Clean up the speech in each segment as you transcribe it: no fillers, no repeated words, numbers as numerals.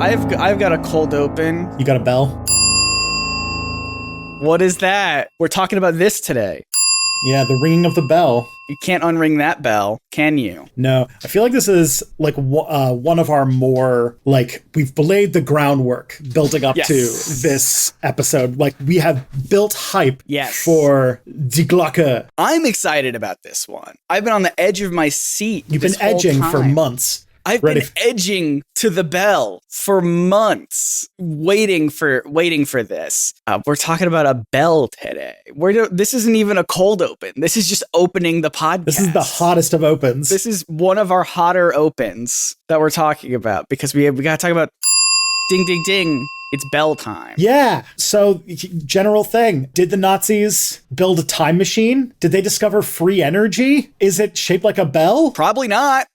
I've got a cold open. You got a bell? What is that? We're talking about this today. Yeah, the ringing of the bell. You can't unring that bell, can you? No, I feel like this is like one of our more, like, we've laid the groundwork building up to this episode. Like, we have built hype for Die Glocke. I'm excited about this one. I've been on the edge of my seat. You've been edging for months. I've been edging to the bell for months, waiting for this. We're talking about a bell today. This isn't even a cold open. This is just opening the podcast. This is the hottest of opens. This is one of our hotter opens that we're talking about because we got to talk about ding, ding, ding. It's bell time. Yeah. So, general thing. Did the Nazis build a time machine? Did they discover free energy? Is it shaped like a bell? Probably not.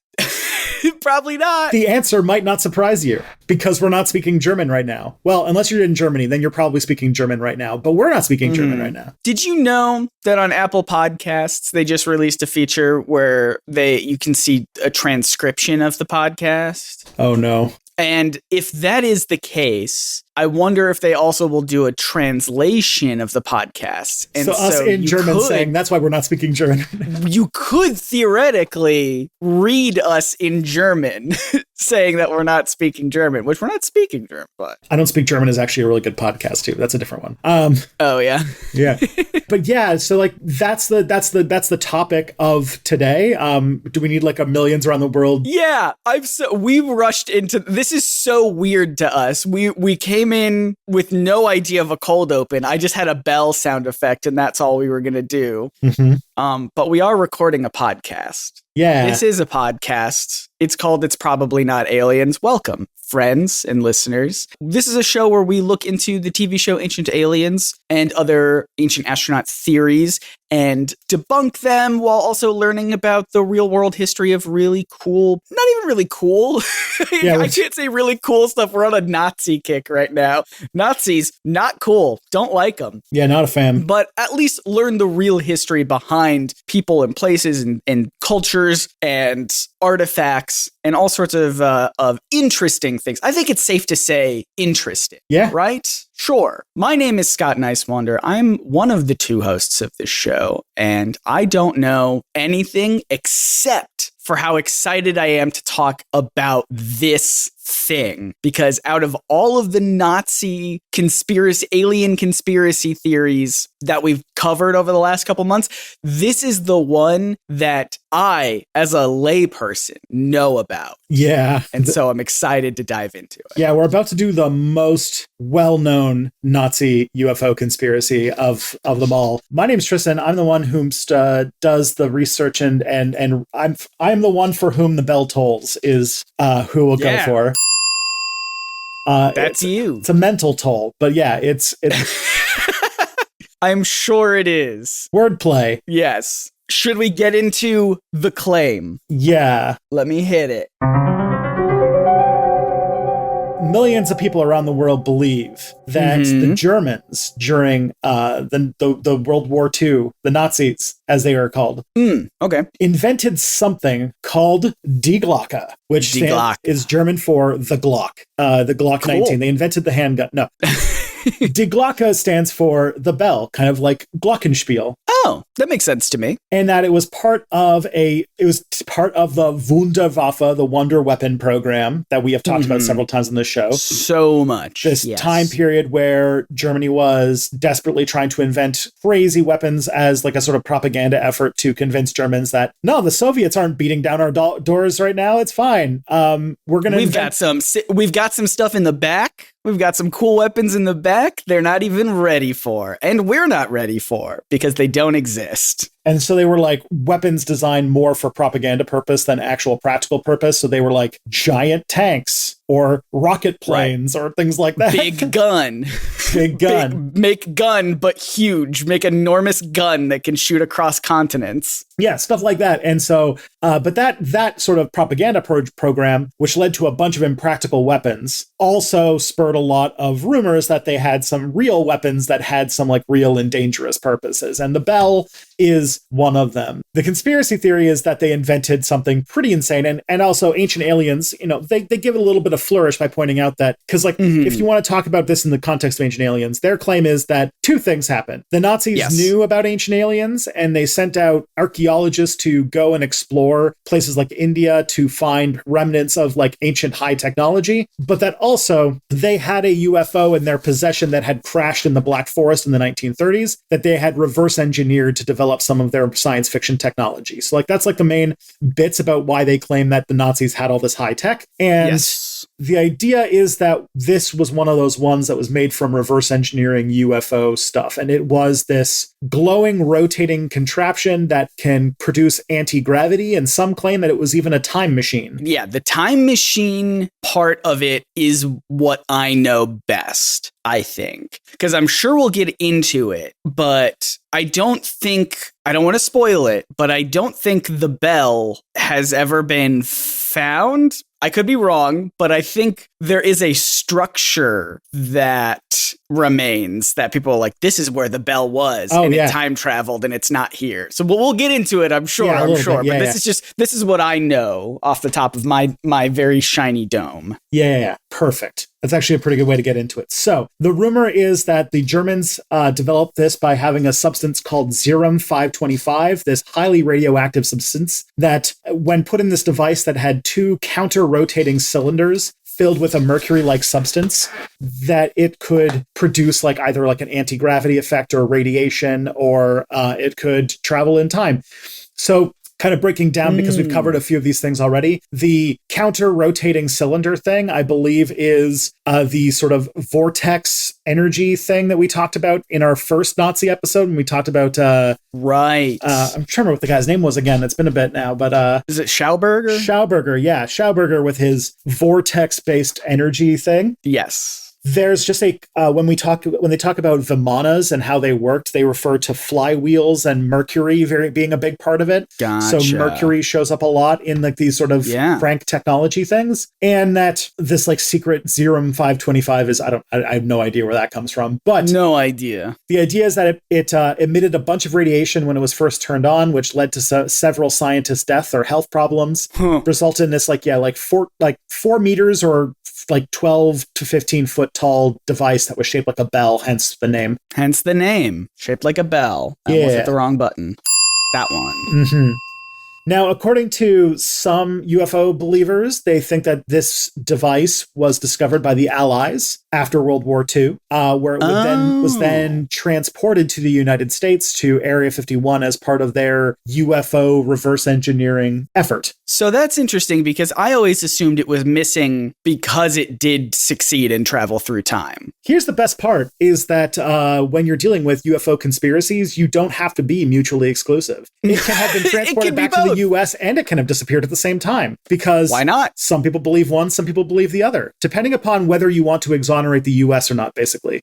Probably not. The answer might not surprise you because we're not speaking German right now. Well, unless you're in Germany, then you're probably speaking German right now, but we're not speaking German right now. Did you know that on Apple Podcasts, they just released a feature where you can see a transcription of the podcast? Oh, no. And if that is the case, I wonder if they also will do a translation of the podcast. And so us in German saying, that's why we're not speaking German. You could theoretically read us in German saying that we're not speaking German, which we're not speaking German, but I Don't Speak German is actually a really good podcast too. That's a different one. Oh yeah. Yeah. But yeah, so like that's the topic of today. Do we need like a millions around the world? Yeah. We rushed into this is so weird to us. We came in with no idea of a cold open. I just had a bell sound effect and that's all we were gonna do. Mm-hmm. But we are recording a podcast. Yeah. This is a podcast. It's called It's Probably Not Aliens. Welcome, friends and listeners. This is a show where we look into the TV show Ancient Aliens and other ancient astronaut theories and debunk them while also learning about the real world history of really cool, not even really cool. I can't say really cool stuff. We're on a Nazi kick right now. Nazis, not cool. Don't like them. Yeah, not a fan. But at least learn the real history behind people and places and cultures and artifacts and all sorts of interesting things. I think it's safe to say interesting. Yeah. Right? Sure. My name is Scott Nicewander. I'm one of the two hosts of this show, and I don't know anything except for how excited I am to talk about this thing, because out of all of the Nazi alien conspiracy theories that we've covered over the last couple months, this is the one that I, as a layperson, know about. Yeah. And so I'm excited to dive into it. Yeah, we're about to do the most well-known Nazi UFO conspiracy of them all. My name's Tristan. I'm the one who does the research and I'm the one for whom the bell tolls is who we'll go for. That's you. It's a mental toll, but yeah, it's I'm sure it is. Wordplay. Yes. Should we get into the claim? Yeah. Let me hit it. Millions of people around the world believe that the Germans during the World War II, the Nazis, as they are called, invented something called Die Glocke, which is German for the Glock, the Glock 19. They invented the handgun. No. Die Glocke stands for the bell, kind of like Glockenspiel. Oh, that makes sense to me. And that it was part of the Wunderwaffe, the Wonder Weapon program that we have talked about several times on this show. So much. This time period where Germany was desperately trying to invent crazy weapons as like a sort of propaganda effort to convince Germans that, no, the Soviets aren't beating down our doors right now. It's fine. We've got some stuff in the back. We've got some cool weapons in the back they're not even ready for. And we're not ready for because they don't exist. And so they were like weapons designed more for propaganda purpose than actual practical purpose. So they were like giant tanks or rocket planes or things like that. Big gun. Big gun. Make gun, but huge. Make enormous gun that can shoot across continents. Yeah, stuff like that. And so, but that sort of propaganda program, which led to a bunch of impractical weapons, also spurred a lot of rumors that they had some real weapons that had some like real and dangerous purposes. And the bell is is one of them. The conspiracy theory is that they invented something pretty insane. And also Ancient Aliens, they give it a little bit of flourish by pointing out that, because if you want to talk about this in the context of Ancient Aliens, their claim is that two things happened. The Nazis knew about Ancient Aliens, and they sent out archaeologists to go and explore places like India to find remnants of like ancient high technology, but that also they had a UFO in their possession that had crashed in the Black Forest in the 1930s that they had reverse engineered to develop some of their science fiction technology. So like that's like the main bits about why they claim that the Nazis had all this high tech. And the idea is that this was one of those ones that was made from reverse engineering UFO stuff. And it was this glowing, rotating contraption that can produce anti-gravity. And some claim that it was even a time machine. Yeah, the time machine part of it is what I know best, I think. Because I'm sure we'll get into it, but I don't want to spoil it, but I don't think the bell has ever been found. I could be wrong, but I think there is a structure that remains that people are like, this is where the bell was, and it time traveled and it's not here. So we'll get into it, I'm sure. But this is what I know off the top of my very shiny dome. Yeah. Perfect. That's actually a pretty good way to get into it. So the rumor is that the Germans developed this by having a substance called Thorium 525, this highly radioactive substance that when put in this device that had two counter-rotating cylinders filled with a mercury-like substance, that it could produce like either like an anti-gravity effect or radiation, or it could travel in time. So kind of breaking down, because we've covered a few of these things already. The counter-rotating cylinder thing, I believe, is the sort of vortex energy thing that we talked about in our first Nazi episode when we talked about... right. I'm trying to remember what the guy's name was again. It's been a bit now, but... is it Schauberger? Schauberger, yeah. Schauberger with his vortex-based energy thing. Yes. There's just when they talk about Vimanas and how they worked, they refer to flywheels and mercury being a big part of it. Gotcha. So mercury shows up a lot in like these sort of crank technology things, and that this like secret Thorium 525 is I have no idea where that comes from, but no idea. The idea is that it emitted a bunch of radiation when it was first turned on, which led to several scientists' deaths or health problems. Resulted in this 4 meters or like 12 to 15 foot tall device that was shaped like a bell, hence the name. Shaped like a bell. I almost hit the wrong button. That one. Mm-hmm. Now, according to some UFO believers, they think that this device was discovered by the Allies after World War II, where it was then transported to the United States to Area 51 as part of their UFO reverse engineering effort. So that's interesting, because I always assumed it was missing because it did succeed and travel through time. Here's the best part, is that when you're dealing with UFO conspiracies, you don't have to be mutually exclusive. It can have been transported back to the US, and it can have disappeared at the same time. Because why not? Some people believe one, some people believe the other, depending upon whether you want to exonerate the US or not, basically.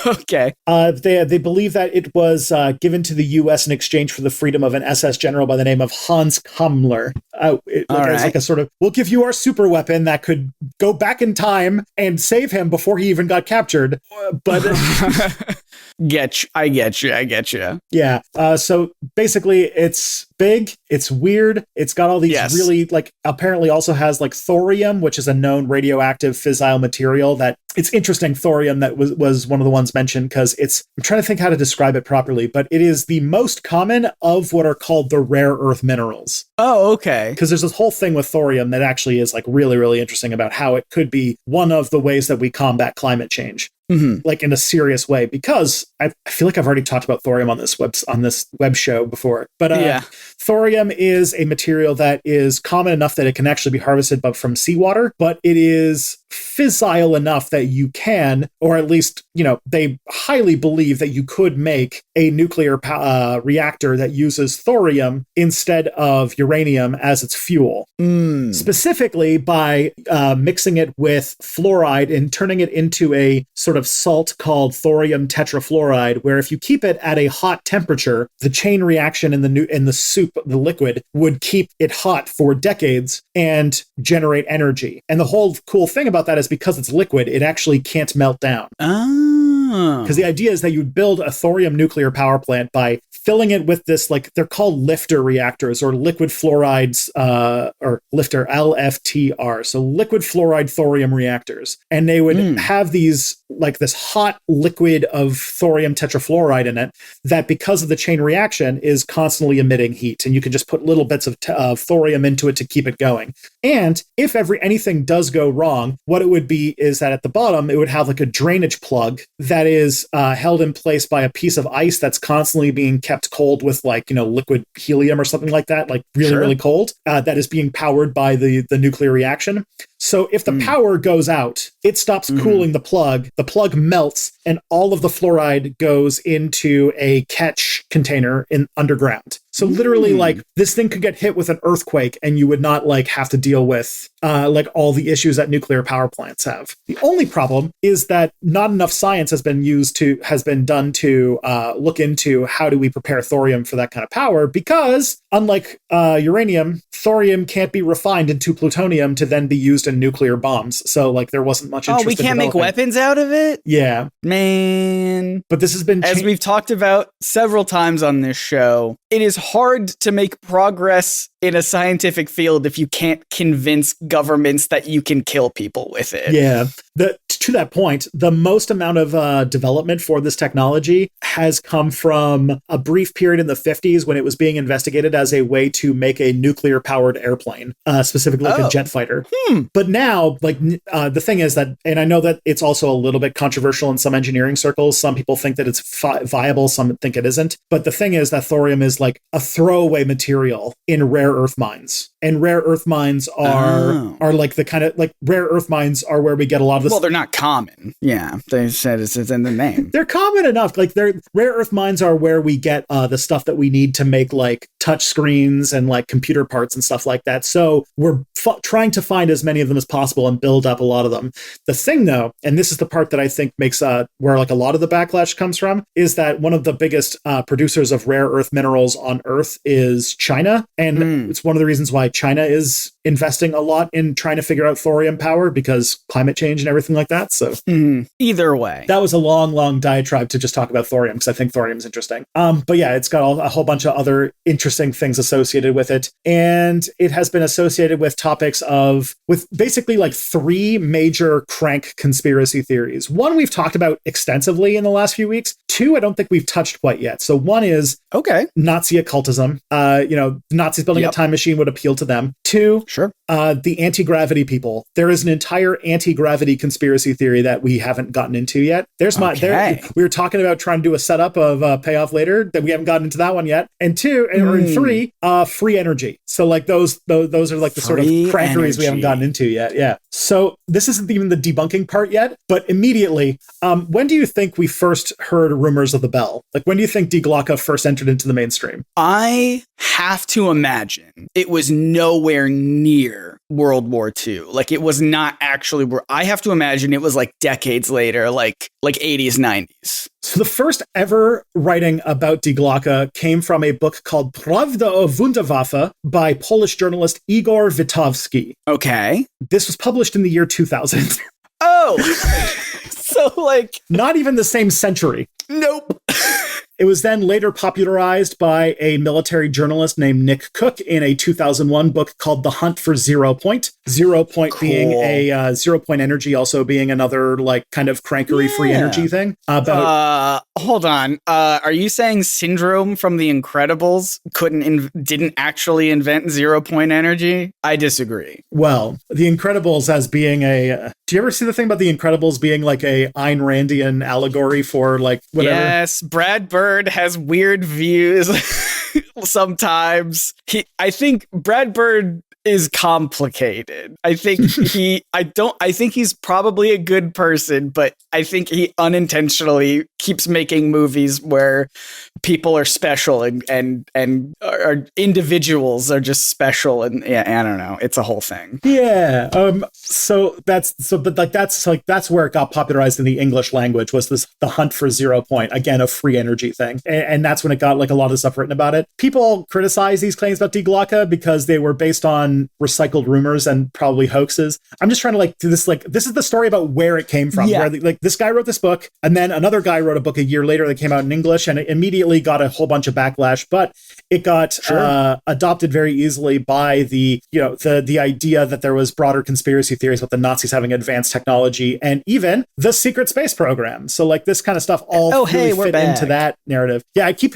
Okay. They believe that it was given to the US in exchange for the freedom of an SS general by the name of Hans Kammler. Like a sort of, we'll give you our super weapon that could go back in time and save him before he even got captured. But I get you. Yeah. So basically, it's big, it's weird, it's got all these really, like, apparently also has like thorium, which is a known radioactive fissile material that it's interesting. Thorium that was one of the ones mentioned, because I'm trying to think how to describe it properly, but it is the most common of what are called the rare earth minerals. Oh, okay. Because there's this whole thing with thorium that actually is like really, really interesting about how it could be one of the ways that we combat climate change. Mm-hmm. Like in a serious way, because I feel like I've already talked about thorium on this web show before. But thorium is a material that is common enough that it can actually be harvested from seawater, but it is fissile enough that you can, or at least, they highly believe that you could make a nuclear reactor that uses thorium instead of uranium as its fuel. Specifically by mixing it with fluoride and turning it into a sort of salt called thorium tetrafluoride, where if you keep it at a hot temperature, the chain reaction in the soup, the liquid, would keep it hot for decades and generate energy. And the whole cool thing about that is because it's liquid, it actually can't melt down. Because the idea is that you'd build a thorium nuclear power plant by filling it with this, like, they're called lifter reactors, or liquid fluorides, or lifter, LFTR. So liquid fluoride thorium reactors. And they would have these, like, this hot liquid of thorium tetrafluoride in it that, because of the chain reaction, is constantly emitting heat. And you can just put little bits of thorium into it to keep it going. And if anything does go wrong, what it would be is that at the bottom, it would have like a drainage plug that is held in place by a piece of ice that's constantly being kept cold with, like, liquid helium or something like that, like really, really cold, that is being powered by the nuclear reaction. So if the power goes out, it stops cooling the plug melts, and all of the fluoride goes into a catch container underground. So literally, like, this thing could get hit with an earthquake and you would not, like, have to deal with like all the issues that nuclear power plants have. The only problem is that not enough science has been done to look into how do we prepare thorium for that kind of power, because unlike uranium, thorium can't be refined into plutonium to then be used in nuclear bombs. So, like, there wasn't much interest. Oh, we can't make weapons out of it? Yeah. Man. But this has been as we've talked about several times on this show, it is hard to make progress in a scientific field if you can't convince governments that you can kill people with it. Yeah. To that point, the most amount of development for this technology has come from a brief period in the 50s when it was being investigated as a way to make a nuclear-powered airplane, specifically like a jet fighter. But now, like, the thing is that, and I know that it's also a little bit controversial in some engineering circles. Some people think that it's viable, some think it isn't. But the thing is that thorium is like a throwaway material in rare earth mines. And rare earth mines are like the kind of, like, rare earth mines are where we get a lot of this. Well, they're not common. Yeah, they said it's in the name. They're common enough. Like, rare earth mines are where we get the stuff that we need to make, like, touch screens and, like, computer parts and stuff like that. So we're trying to find as many of them as possible and build up a lot of them. The thing, though, and this is the part that I think makes where, like, a lot of the backlash comes from, is that one of the biggest producers of rare earth minerals on Earth is China. And it's one of the reasons why China is investing a lot in trying to figure out thorium power, because climate change and everything like that. So either way, that was a long diatribe to just talk about thorium, because I think thorium is interesting. But yeah, it's got a whole bunch of other interesting things associated with it. And it has been associated with topics with basically like three major crank conspiracy theories. One we've talked about extensively in the last few weeks. Two, I don't think we've touched quite yet. So one is Nazi occultism. Nazis building a time machine would appeal to them. Two, the anti-gravity people. There is an entire anti-gravity conspiracy theory that we haven't gotten into yet. We were talking about trying to do a setup of payoff later that we haven't gotten into that one yet. And three, free energy. So, like, those are like the sort of crankeries we haven't gotten into yet. Yeah. So this isn't even the debunking part yet, but immediately, when do you think we first heard rumors of the bell? Like, when do you think Die Glocke first entered into the mainstream? I have to imagine it was nowhere near World War II. Like, it was not actually I have to imagine it was like decades later, like 80s, 90s. So the first ever writing about Die Glocke came from a book called Prawda o Wunderwaffe by Polish journalist Igor Witowski. Okay. This was published in the year 2000. Oh! So, like... Not even the same century. Nope. It was then later popularized by a military journalist named Nick Cook in a 2001 book called The Hunt for 0 Point. 0 Point being a 0 point energy, also being another, like, kind of crankery free energy thing. Hold on. Are you saying Syndrome from The Incredibles didn't actually invent 0 point energy? I disagree. Well, The Incredibles as being do you ever see the thing about The Incredibles being like a Ayn Randian allegory for, like, whatever? Yes, Brad Bird has weird views sometimes. I think Brad Bird is complicated. I think he's probably a good person, but I think he unintentionally keeps making movies where people are special and are individuals are just special, and I don't know. It's a whole thing. Yeah. That's where it got popularized in the English language, was the hunt for 0 point, again, a free energy thing. And that's when it got, like, a lot of stuff written about it. People criticize these claims about Die Glocke because they were based on on recycled rumors and probably hoaxes. I'm just trying to do this. This is the story about where it came from. Yeah. Where this guy wrote this book, and then another guy wrote a book a year later that came out in English, and it immediately got a whole bunch of backlash. But it got adopted very easily by the idea that there was broader conspiracy theories about the Nazis having advanced technology and even the secret space program. So this kind of stuff all fit into that narrative. Yeah, I keep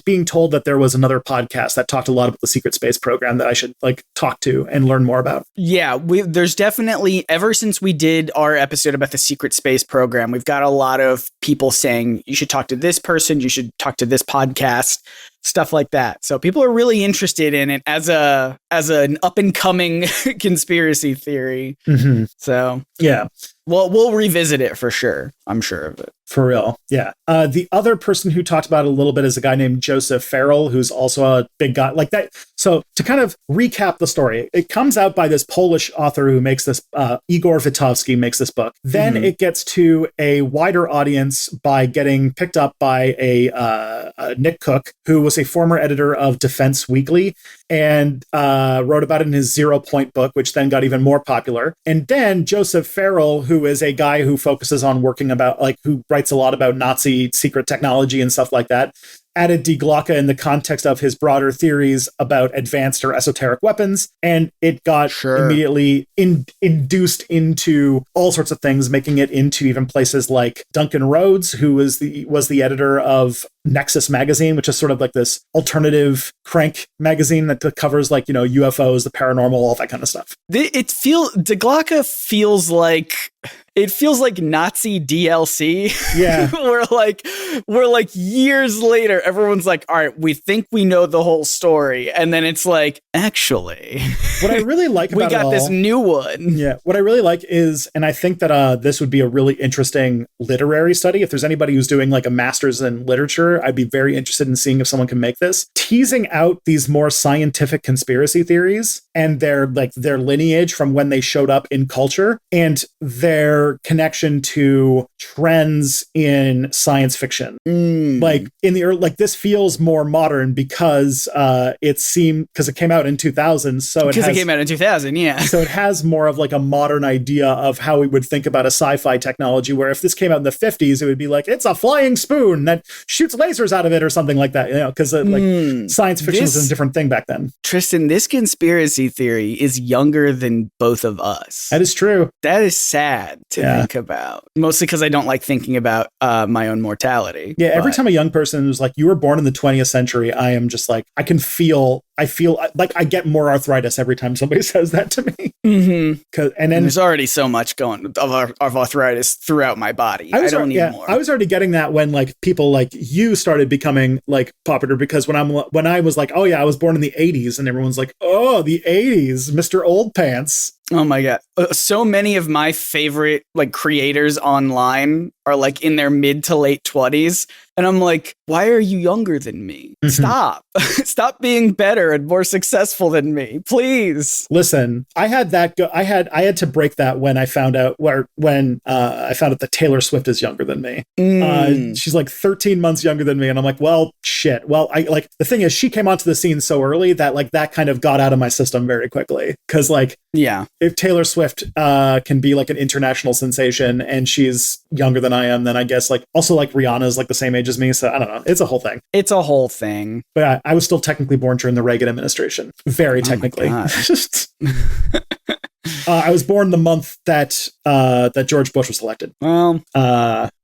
being told that there was another podcast that talked a lot about the secret space program that I should talk to and learn more about. Yeah, there's definitely, ever since we did our episode about the secret space program, we've got a lot of people saying you should talk to this person, you should talk to this podcast, stuff like that. So people are really interested in it as an up and coming conspiracy theory. Mm-hmm. So yeah. Well, we'll revisit it for sure. I'm sure of it. For real. Yeah. The other person who talked about it a little bit is a guy named Joseph Farrell, who's also a big guy like that. So to kind of recap the story, it comes out by this Polish author who makes this, Igor Witowski makes this book. Then it gets to a wider audience by getting picked up by a Nick Cook, who was a former editor of Defense Weekly and wrote about it in his 0 Point book, which then got even more popular. And then Joseph Farrell, who is a guy who focuses on working about, who writes a lot about Nazi secret technology and stuff like that, added Die Glocke in the context of his broader theories about advanced or esoteric weapons, and it got immediately induced into all sorts of things, making it into even places like Duncan Rhodes, who was the editor of Nexus magazine, which is sort of this alternative crank magazine that covers UFOs, the paranormal, all that kind of stuff. Die Glocke feels like Nazi DLC. Yeah. we're years later, everyone's like, all right, we think we know the whole story. And then it's actually, what I really like about we got this new one. Yeah. What I really like is, and I think that this would be a really interesting literary study. If there's anybody who's doing a master's in literature, I'd be very interested in seeing if someone can make this. Teasing out these more scientific conspiracy theories and their lineage from when they showed up in culture and their connection to trends in science fiction. In the early, this feels more modern because it came out in 2000. So it came out in 2000, yeah. So it has more of a modern idea of how we would think about a sci-fi technology, where if this came out in the 50s, it would be it's a flying spoon that shoots lasers out of it or something like that, because science fiction was a different thing back then. Tristan, this conspiracy theory is younger than both of us. That is true. That is sad to think about, mostly because I don't like thinking about my own mortality. Yeah, every time a young person was you were born in the 20th century, I am just I feel like I get more arthritis every time somebody says that to me. Mm-hmm. And there's already so much going of arthritis throughout my body. I don't need more. I was already getting that when people you started becoming popular, because when I was oh yeah, I was born in the 80s, and everyone's oh, the 80s, Mr. Old Pants. Oh my God. So many of my favorite creators online are in their mid to late 20s. And I'm why are you younger than me? Mm-hmm. Stop. Stop being better and more successful than me, please. Listen, I had to break that when I found out I found out that Taylor Swift is younger than me. She's 13 months younger than me. And I'm well, shit. Well, the thing is, she came onto the scene so early that that kind of got out of my system very quickly. Cause if Taylor Swift can be an international sensation and she's younger than I am, then I guess also Rihanna's the same age as me. So I don't know. It's a whole thing. It's a whole thing. But I was still technically born during the Reagan administration. Very technically. I was born the month that George Bush was elected. Well,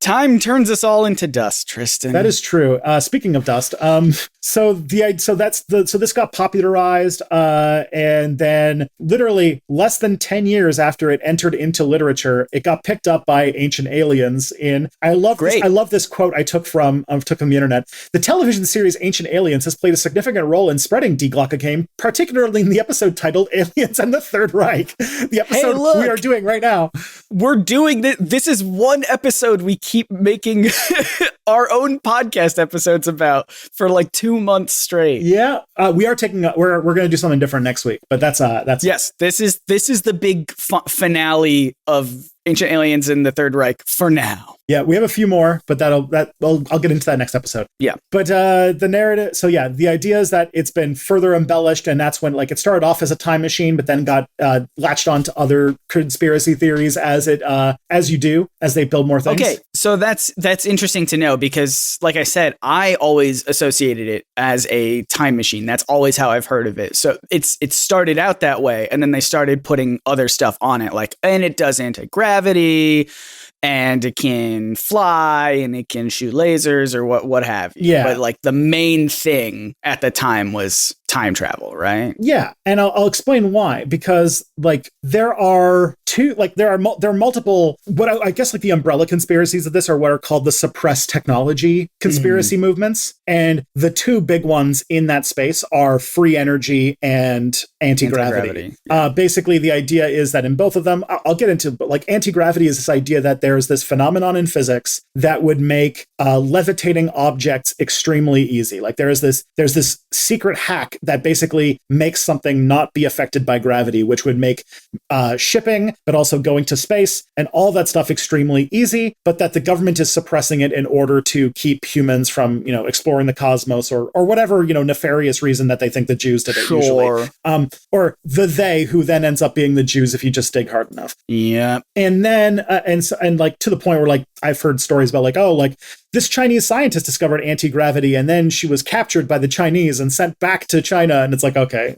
time turns us all into dust, Tristan. That is true. Speaking of dust, so this got popularized, and then literally less than 10 years after it entered into literature, it got picked up by Ancient Aliens. I love this quote I took from the internet. The television series Ancient Aliens has played a significant role in spreading Die Glocke game, particularly in the episode titled Aliens and the Third Reich. The episode we are doing right now. We're doing this. This is one episode we keep making our own podcast episodes about for 2 months straight. Yeah, we are taking. We're going to do something different next week, but that's yes. This is the big finale of Ancient Aliens in the Third Reich for now. Yeah, we have a few more, but I'll get into that next episode. Yeah. But the narrative, so yeah, the idea is that it's been further embellished, and that's when, like, it started off as a time machine, but then got latched on to other conspiracy theories as you do, as they build more things. Okay, so that's interesting to know, because, like I said, I always associated it as a time machine. That's always how I've heard of it. So it started out that way, and then they started putting other stuff on it, like, and it does anti-gravity, and it can fly, and it can shoot lasers, or what have you. Yeah. But like the main thing at the time was time travel, right? Yeah, and I'll explain why. Because like there are multiple, what I guess like the umbrella conspiracies of this are what are called the suppressed technology conspiracy movements, and the two big ones in that space are free energy and anti-gravity. Basically, the idea is that in both of them, I'll get into, but like anti-gravity is this idea that there's this phenomenon in physics that would make levitating objects extremely easy. Like there's this secret hack that basically makes something not be affected by gravity, which would make shipping, but also going to space and all that stuff extremely easy, but that the government is suppressing it in order to keep humans from, exploring the cosmos or whatever, nefarious reason that they think the Jews did it usually. Or they who then ends up being the Jews if you just dig hard enough. Yeah. And then, and like to the point where like I've heard stories about like, oh, like this Chinese scientist discovered anti-gravity and then she was captured by the Chinese and sent back to China. And it's like, okay.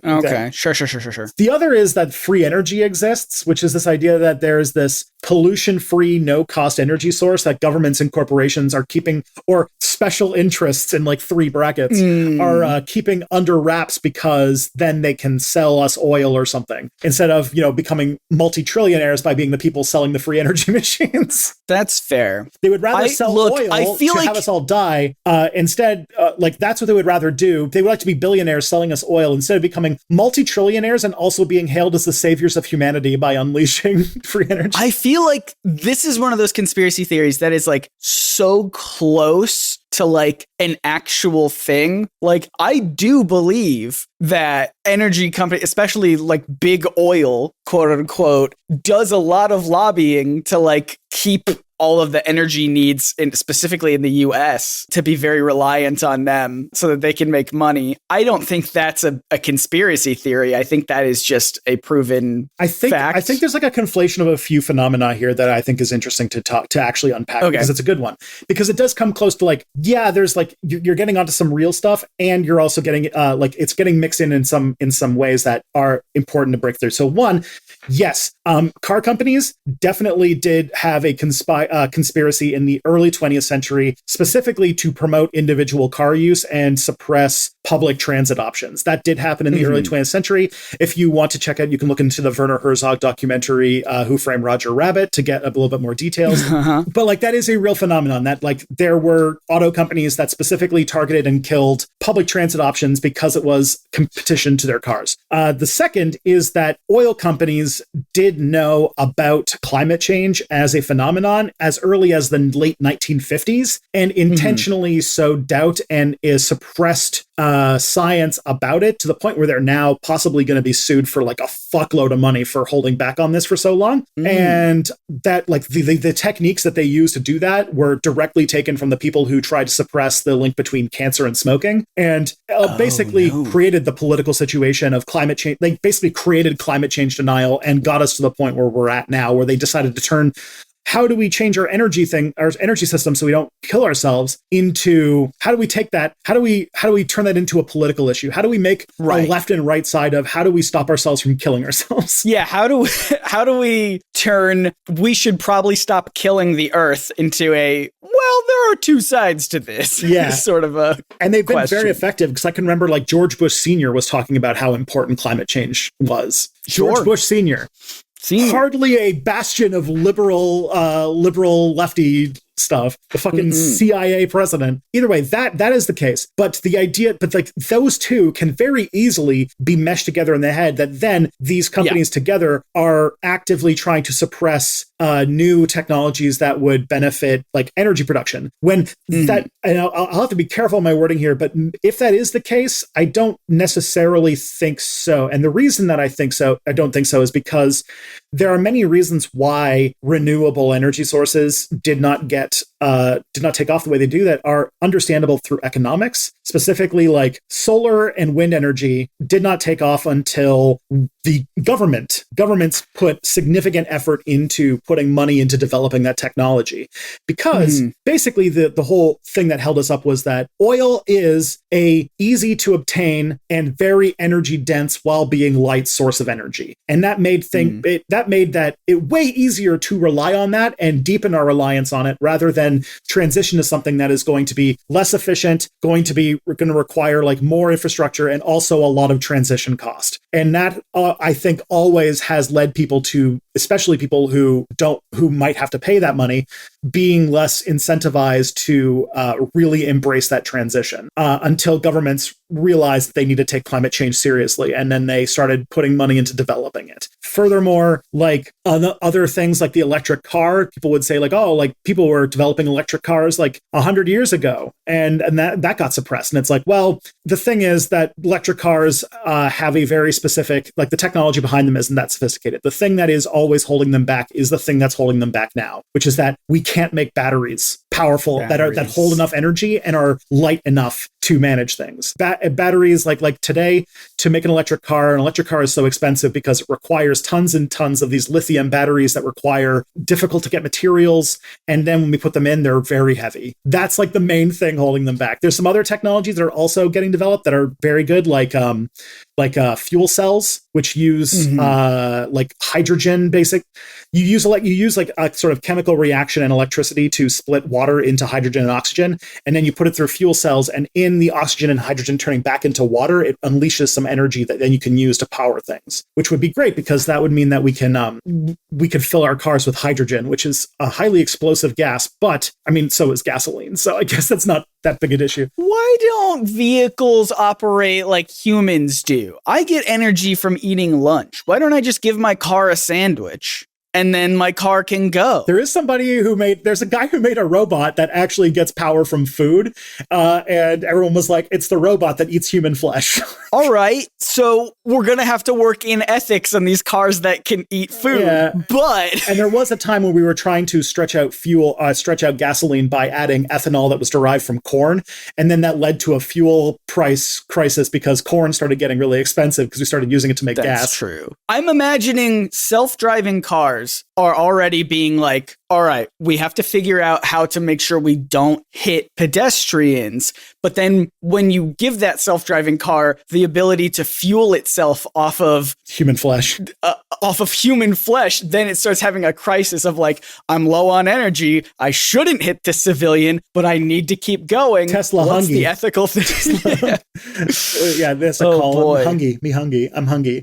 Sure. The other is that free energy exists, which is this idea that there's this pollution-free, no-cost energy source that governments and corporations are keeping, or special interests in like 3 brackets are keeping under wraps, because then they can sell us oil or something instead of, becoming multi-trillionaires by being the people selling the free energy machines. That's fair. They would rather sell oil to have us all die. Instead, like that's what they would rather do. They would like to be billionaires selling us oil instead of becoming multi-trillionaires and also being hailed as the saviors of humanity by unleashing free energy. I feel like this is one of those conspiracy theories that is like so close to like an actual thing. Like I do believe that energy company, especially like big oil, quote unquote, does a lot of lobbying to like keep all of the energy needs, specifically in the US, to be very reliant on them so that they can make money. I don't think that's a conspiracy theory. I think that is just a proven fact. I think there's like a conflation of a few phenomena here that I think is interesting to actually unpack, because it's a good one. Because it does come close to like, yeah, there's like, you're getting onto some real stuff, and you're also getting like it's getting mixed in some ways that are important to break through. So one, yes, car companies definitely did have a conspiracy in the early 20th century, specifically to promote individual car use and suppress public transit options. That did happen in the early 20th century. If you want to check out, you can look into the Werner Herzog documentary, Who Framed Roger Rabbit, to get a little bit more details. But like that is a real phenomenon, that like there were auto companies that specifically targeted and killed public transit options because it was competition to their cars. The second is that oil companies did know about climate change as a phenomenon as early as the late 1950s, and intentionally sowed doubt and suppressed science about it, to the point where they're now possibly going to be sued for like a fuckload of money for holding back on this for so long. And that like the techniques that they used to do that were directly taken from the people who tried to suppress the link between cancer and smoking, and basically created the political situation of climate change. They basically created climate change denial and got us to the point where we're at now, where they decided to turn how do we change our energy system so we don't kill ourselves, into how do we take that? How do we turn that into a political issue? How do we make a left and right side of how do we stop ourselves from killing ourselves? Yeah. How do we turn, we should probably stop killing the earth, into a, well, there are two sides to this. Yeah. Sort of a And they've been question. very effective, because I can remember like George Bush Sr. was talking about how important climate change was. George Bush Sr. Hardly a bastion of liberal lefty stuff, the fucking CIA president. Either way, that is the case. But the idea, but like those two can very easily be meshed together in the head, that then these companies together are actively trying to suppress new technologies that would benefit like energy production. When that, and I'll have to be careful in my wording here, but if that is the case, I don't necessarily think so. And the reason that I don't think so is because there are many reasons why renewable energy sources did not take off the way they do that are understandable through economics. Specifically, like solar and wind energy did not take off until the governments put significant effort into putting money into developing that technology. Because basically the whole thing that held us up was that oil is a easy to obtain and very energy dense while being light source of energy. And that made it way easier to rely on that and deepen our reliance on it rather than transition to something that is going to be less efficient, going to require like more infrastructure and also a lot of transition cost. And that I think always has led people to, especially people who might have to pay that money, being less incentivized to really embrace that transition until governments realized that they need to take climate change seriously. And then they started putting money into developing it. Furthermore, like other things like the electric car, people would say like, oh, like people were developing electric cars like 100 years ago. And that got suppressed. And it's like, well, the thing is that electric cars have a very specific, like the technology behind them isn't that sophisticated. The thing that is always holding them back is the thing that's holding them back now, which is that we can't make batteries powerful that hold enough energy and are light enough to manage things. Batteries like today, to make an electric car is so expensive because it requires tons and tons of these lithium batteries that require difficult to get materials. And then when we put them in, they're very heavy. That's like the main thing holding them back. There's some other technologies that are also getting developed that are very good, like fuel cells, which use like hydrogen you use like a sort of chemical reaction and electricity to split water into hydrogen and oxygen, and then you put it through fuel cells, and in the oxygen and hydrogen turning back into water, it unleashes some energy that then you can use to power things, which would be great because that would mean that we could fill our cars with hydrogen, which is a highly explosive gas, but I mean, so is gasoline. So I guess that's not that big an issue. Why don't vehicles operate like humans do? I get energy from eating lunch. Why don't I just give my car a sandwich? And then my car can go. There's a guy who made a robot that actually gets power from food. And everyone was like, it's the robot that eats human flesh. All right. So we're going to have to work in ethics on these cars that can eat food. Yeah. And there was a time when we were trying to stretch out gasoline by adding ethanol that was derived from corn. And then that led to a fuel price crisis because corn started getting really expensive because we started using it to make gas. That's true. I'm imagining self-driving cars are already being like, all right, we have to figure out how to make sure we don't hit pedestrians. But then when you give that self-driving car the ability to fuel itself off of human flesh, then it starts having a crisis of like, I'm low on energy. I shouldn't hit the civilian, but I need to keep going. Tesla What's hungry. The ethical thing? Yeah, there's a call. Boy. I'm hungry.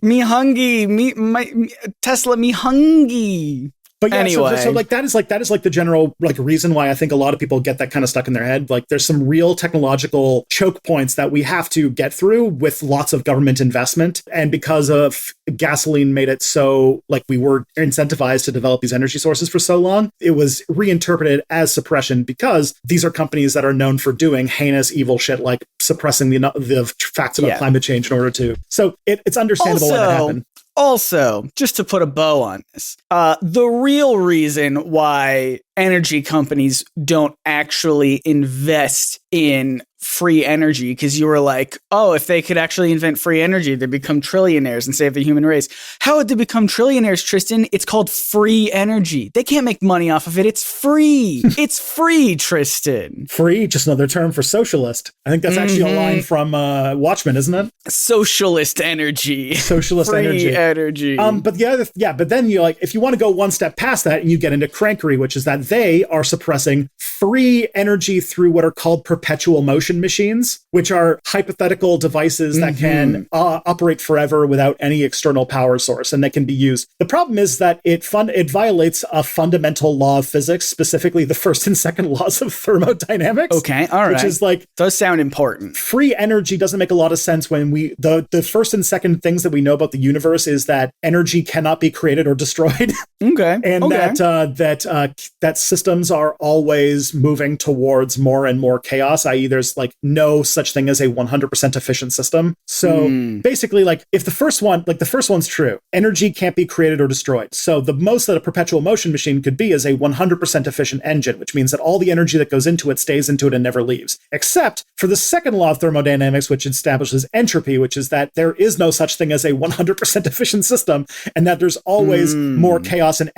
Tesla, me hungry. But yeah, anyway, so that is the general like reason why I think a lot of people get that kind of stuck in their head. Like there's some real technological choke points that we have to get through with lots of government investment. And because of gasoline made it so like we were incentivized to develop these energy sources for so long, it was reinterpreted as suppression because these are companies that are known for doing heinous evil shit like suppressing the facts about climate change in order to. So it's understandable when it happened. Also, just to put a bow on this, the real reason why energy companies don't actually invest in free energy, because you were like, oh, if they could actually invent free energy, they'd become trillionaires and save the human race. How would they become trillionaires, Tristan? It's called free energy. They can't make money off of it. It's free. It's free, Tristan. Free, just another term for socialist. I think that's actually a line from Watchmen, isn't it? Socialist energy. Socialist free energy. But then you're like, if you want to go one step past that and you get into crankery, which is that they are suppressing free energy through what are called perpetual motion machines, which are hypothetical devices that can operate forever without any external power source, and that can be used. The problem is that it violates a fundamental law of physics, specifically the first and second laws of thermodynamics. Okay, all right. Which is like... Does sound important. Free energy doesn't make a lot of sense when the first and second things that we know about the universe is that energy cannot be created or destroyed. Okay. And that systems are always moving towards more and more chaos, i.e. there's like no such thing as a 100% efficient system. So basically, like if the first one's true, energy can't be created or destroyed. So the most that a perpetual motion machine could be is a 100% efficient engine, which means that all the energy that goes into it stays into it and never leaves. Except for the second law of thermodynamics, which establishes entropy, which is that there is no such thing as a 100% efficient system, and that there's always more chaos and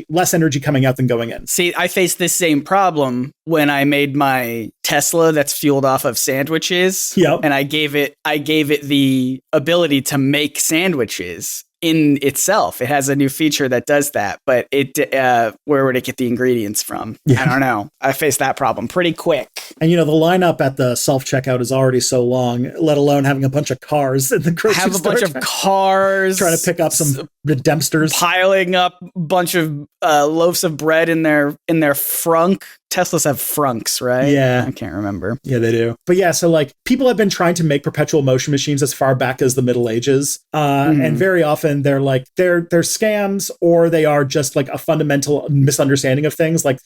less energy coming out than going in. See, I faced this same problem when I made my Tesla that's fueled off of sandwiches. Yep. And I gave it the ability to make sandwiches in itself. It has a new feature that does that, but where would it get the ingredients from? Yeah. I don't know. I faced that problem pretty quick. And the lineup at the self-checkout is already so long, let alone having a bunch of cars in the grocery store. Have a bunch of cars. Trying to pick up some Dempsters. Piling up a bunch of loaves of bread in their frunk. Teslas have frunks, right? Yeah. I can't remember. Yeah, they do. But yeah, so like people have been trying to make perpetual motion machines as far back as the Middle Ages. And very often they're scams, or they are just like a fundamental misunderstanding of things. Like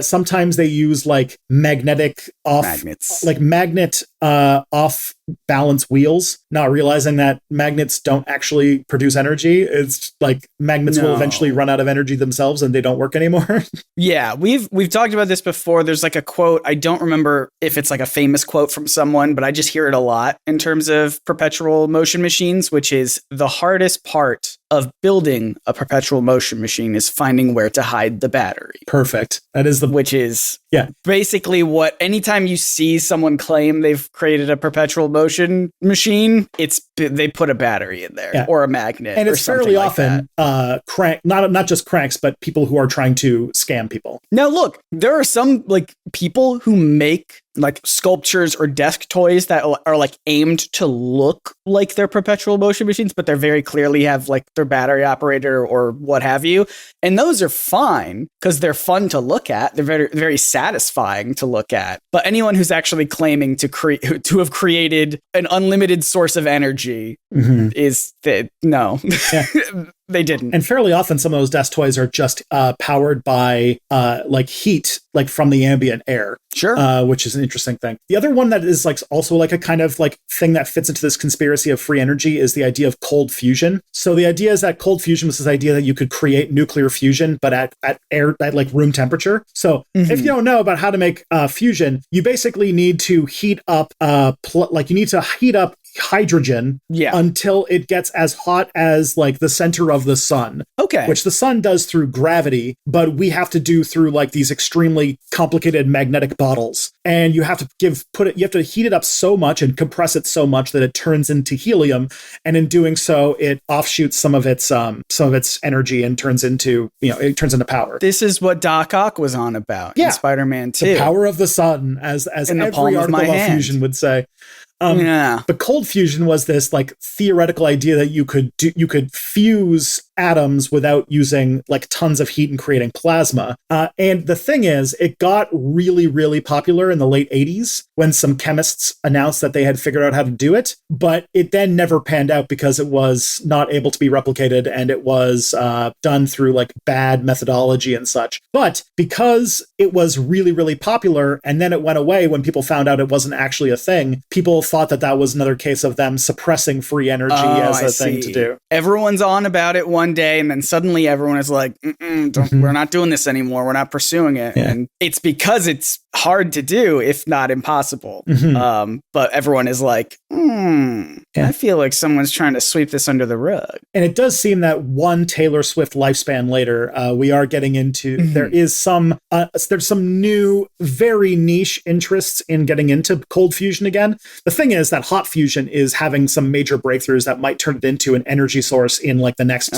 sometimes they use like magnets, off balance wheels, not realizing that magnets don't actually produce energy. It's like magnets will eventually run out of energy themselves and they don't work anymore. Yeah, we've talked about this before. There's like a quote. I don't remember if it's like a famous quote from someone, but I just hear it a lot in terms of perpetual motion machines, which is the hardest part of building a perpetual motion machine is finding where to hide the battery. Perfect. That is which is basically what, anytime you see someone claim they've created a perpetual motion machine, they put a battery in there or a magnet. And it's fairly often not just cranks, but people who are trying to scam people. Now look, there are some like people who make like sculptures or desk toys that are like aimed to look like they're perpetual motion machines, but they're very clearly have like their battery operator or what have you. And those are fine because they're fun to look at. They're very, very satisfying to look at. But anyone who's actually claiming to have created an unlimited source of energy is no. Yeah. They didn't. And fairly often some of those desk toys are just powered by like heat, like from the ambient air. Sure. Which is an interesting thing. The other one that is like also like a kind of like thing that fits into this conspiracy of free energy is the idea of cold fusion. So the idea is that cold fusion was this idea that you could create nuclear fusion, but at like room temperature. So if you don't know about how to make fusion, you basically need to heat up hydrogen until it gets as hot as like the center of the sun. Okay. Which the sun does through gravity, but we have to do through like these extremely complicated magnetic bottles. And you have to heat it up so much and compress it so much that it turns into helium. And in doing so, it offshoots some of its energy and turns into power. This is what Doc Ock was on about in Spider-Man 2. The power of the sun, as every article about fusion would say. But cold fusion was this like theoretical idea that you could fuse atoms without using like tons of heat and creating plasma. And the thing is, it got really, really popular in the late 80s when some chemists announced that they had figured out how to do it. But it then never panned out because it was not able to be replicated and it was done through like bad methodology and such. But because it was really, really popular and then it went away when people found out it wasn't actually a thing, people thought that was another case of them suppressing free energy as a thing to do. Everyone's on about it one day, and then suddenly everyone is like, we're not doing this anymore. We're not pursuing it. Yeah. And it's because it's hard to do, if not impossible. But everyone is like, Yeah. I feel like someone's trying to sweep this under the rug. And it does seem that one Taylor Swift lifespan later, we are getting into, there's some new, very niche interests in getting into cold fusion again. The thing is that hot fusion is having some major breakthroughs that might turn it into an energy source in like the next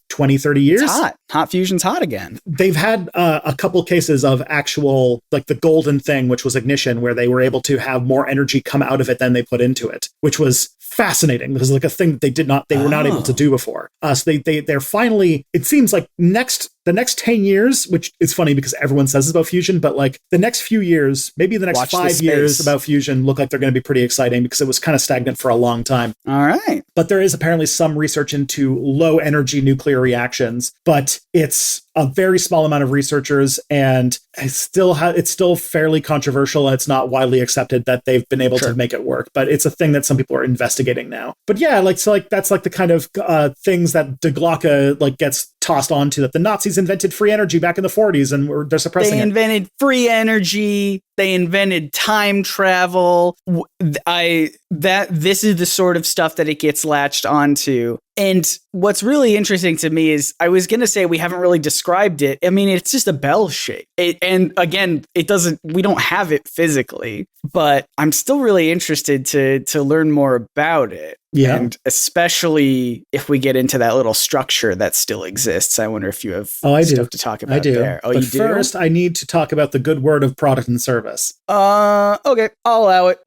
20, 30 years. It's hot. Hot fusion's hot again. They've had a couple cases of actual, like the golden thing, which was ignition, where they were able to have more energy come out of it than they put into it, which was fascinating because like a thing that they were not able to do before. So they're finally, it seems like the next 10 years, which is funny because everyone says this about fusion, but like the next few years, maybe the next 5 years about fusion look like they're going to be pretty exciting because it was kind of stagnant for a long time. All right. But there is apparently some research into low energy nuclear reactions, but it's a very small amount of researchers, and it's still fairly controversial. It's not widely accepted that they've been able to make it work, but it's a thing that some people are investigating now. But yeah, that's like the kind of things that Die Glocke like gets tossed onto, that the Nazis invented free energy back in the 40s and they're suppressing it. They invented free energy. They invented time travel. This is the sort of stuff that it gets latched onto. And what's really interesting to me is, I was going to say we haven't really described it. I mean, it's just a bell shape. And again, we don't have it physically, but I'm still really interested to learn more about it. Yeah. And especially if we get into that little structure that still exists. I wonder if you have stuff to talk about there. Oh, but you do? First, I need to talk about the good word of product and service. Okay, I'll allow it.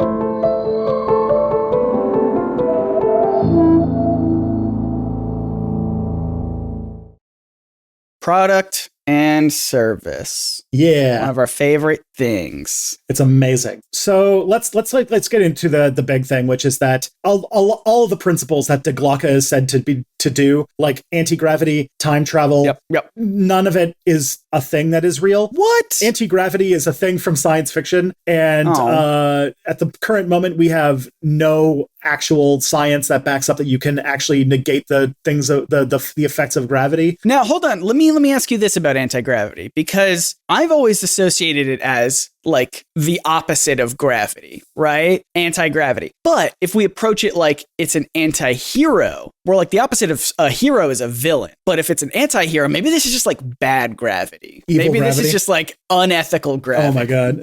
Product and service. Yeah. One of our favorite things. It's amazing. So let's get into the big thing, which is that all of the principles that Die Glocke is said to do, like anti-gravity, time travel, yep. None of it is a thing that is real. What? Anti-gravity is a thing from science fiction, and at the current moment we have no actual science that backs up that you can actually negate the things, the effects of gravity. Now, hold on. Let me ask you this about anti-gravity, because I've always associated it as like the opposite of gravity, right? Anti-gravity. But if we approach it like it's an anti-hero, we're like the opposite of a hero is a villain. But if it's an anti-hero, maybe this is just like bad gravity. Maybe gravity? This is just like unethical gravity. Oh my God.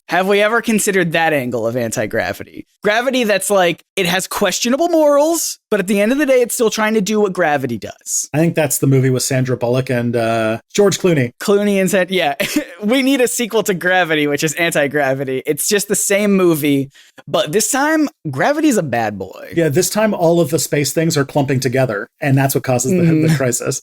Have we ever considered that angle of anti-gravity? Gravity that's like, it has questionable morals, but at the end of the day, it's still trying to do what gravity does. I think that's the movie with Sandra Bullock and George Clooney. Yeah. We need a sequel to Gravity, which is anti-gravity. It's just the same movie, but this time, gravity's a bad boy. Yeah, this time all of the space things are clumping together, and that's what causes the crisis.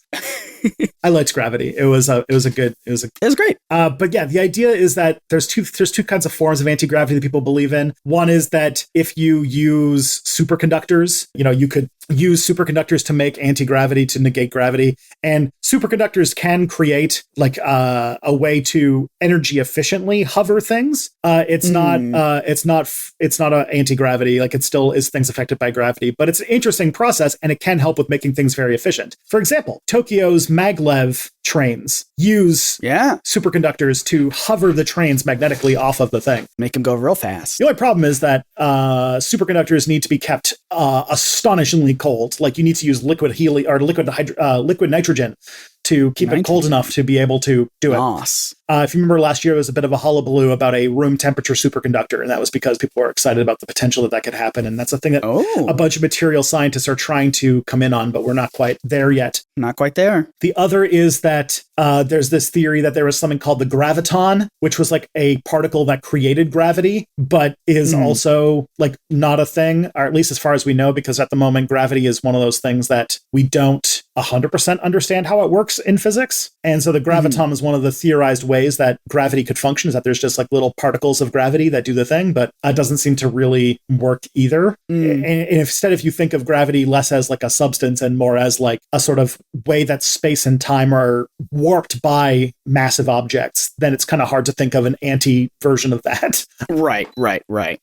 I liked Gravity. It was great. But yeah, the idea is that there's two kinds of forms of anti-gravity that people believe in. One is that if you use superconductors, you could use superconductors to make anti-gravity to negate gravity, and superconductors can create like a way to energy efficiently hover things. It's not an anti-gravity, like it still is things affected by gravity, but it's an interesting process and it can help with making things very efficient. For example, Tokyo's maglev trains use superconductors to hover the trains magnetically off of the thing. Make them go real fast. The only problem is that superconductors need to be kept astonishingly cold. Like you need to use liquid helium or liquid nitrogen to keep it cold enough to be able to do it. If you remember last year, there was a bit of a hullabaloo about a room temperature superconductor, and that was because people were excited about the potential that could happen. And that's a thing that a bunch of material scientists are trying to come in on, but we're not quite there yet. Not quite there. The other is that there's this theory that there was something called the graviton, which was like a particle that created gravity, but is also like not a thing, or at least as far as we know, because at the moment, gravity is one of those things that we don't 100% understand how it works in physics. And so the graviton is one of the theorized ways that gravity could function, is that there's just like little particles of gravity that do the thing, but it doesn't seem to really work either. And instead, if you think of gravity less as like a substance and more as like a sort of way that space and time are warped by massive objects, then it's kind of hard to think of an anti-version of that. Right.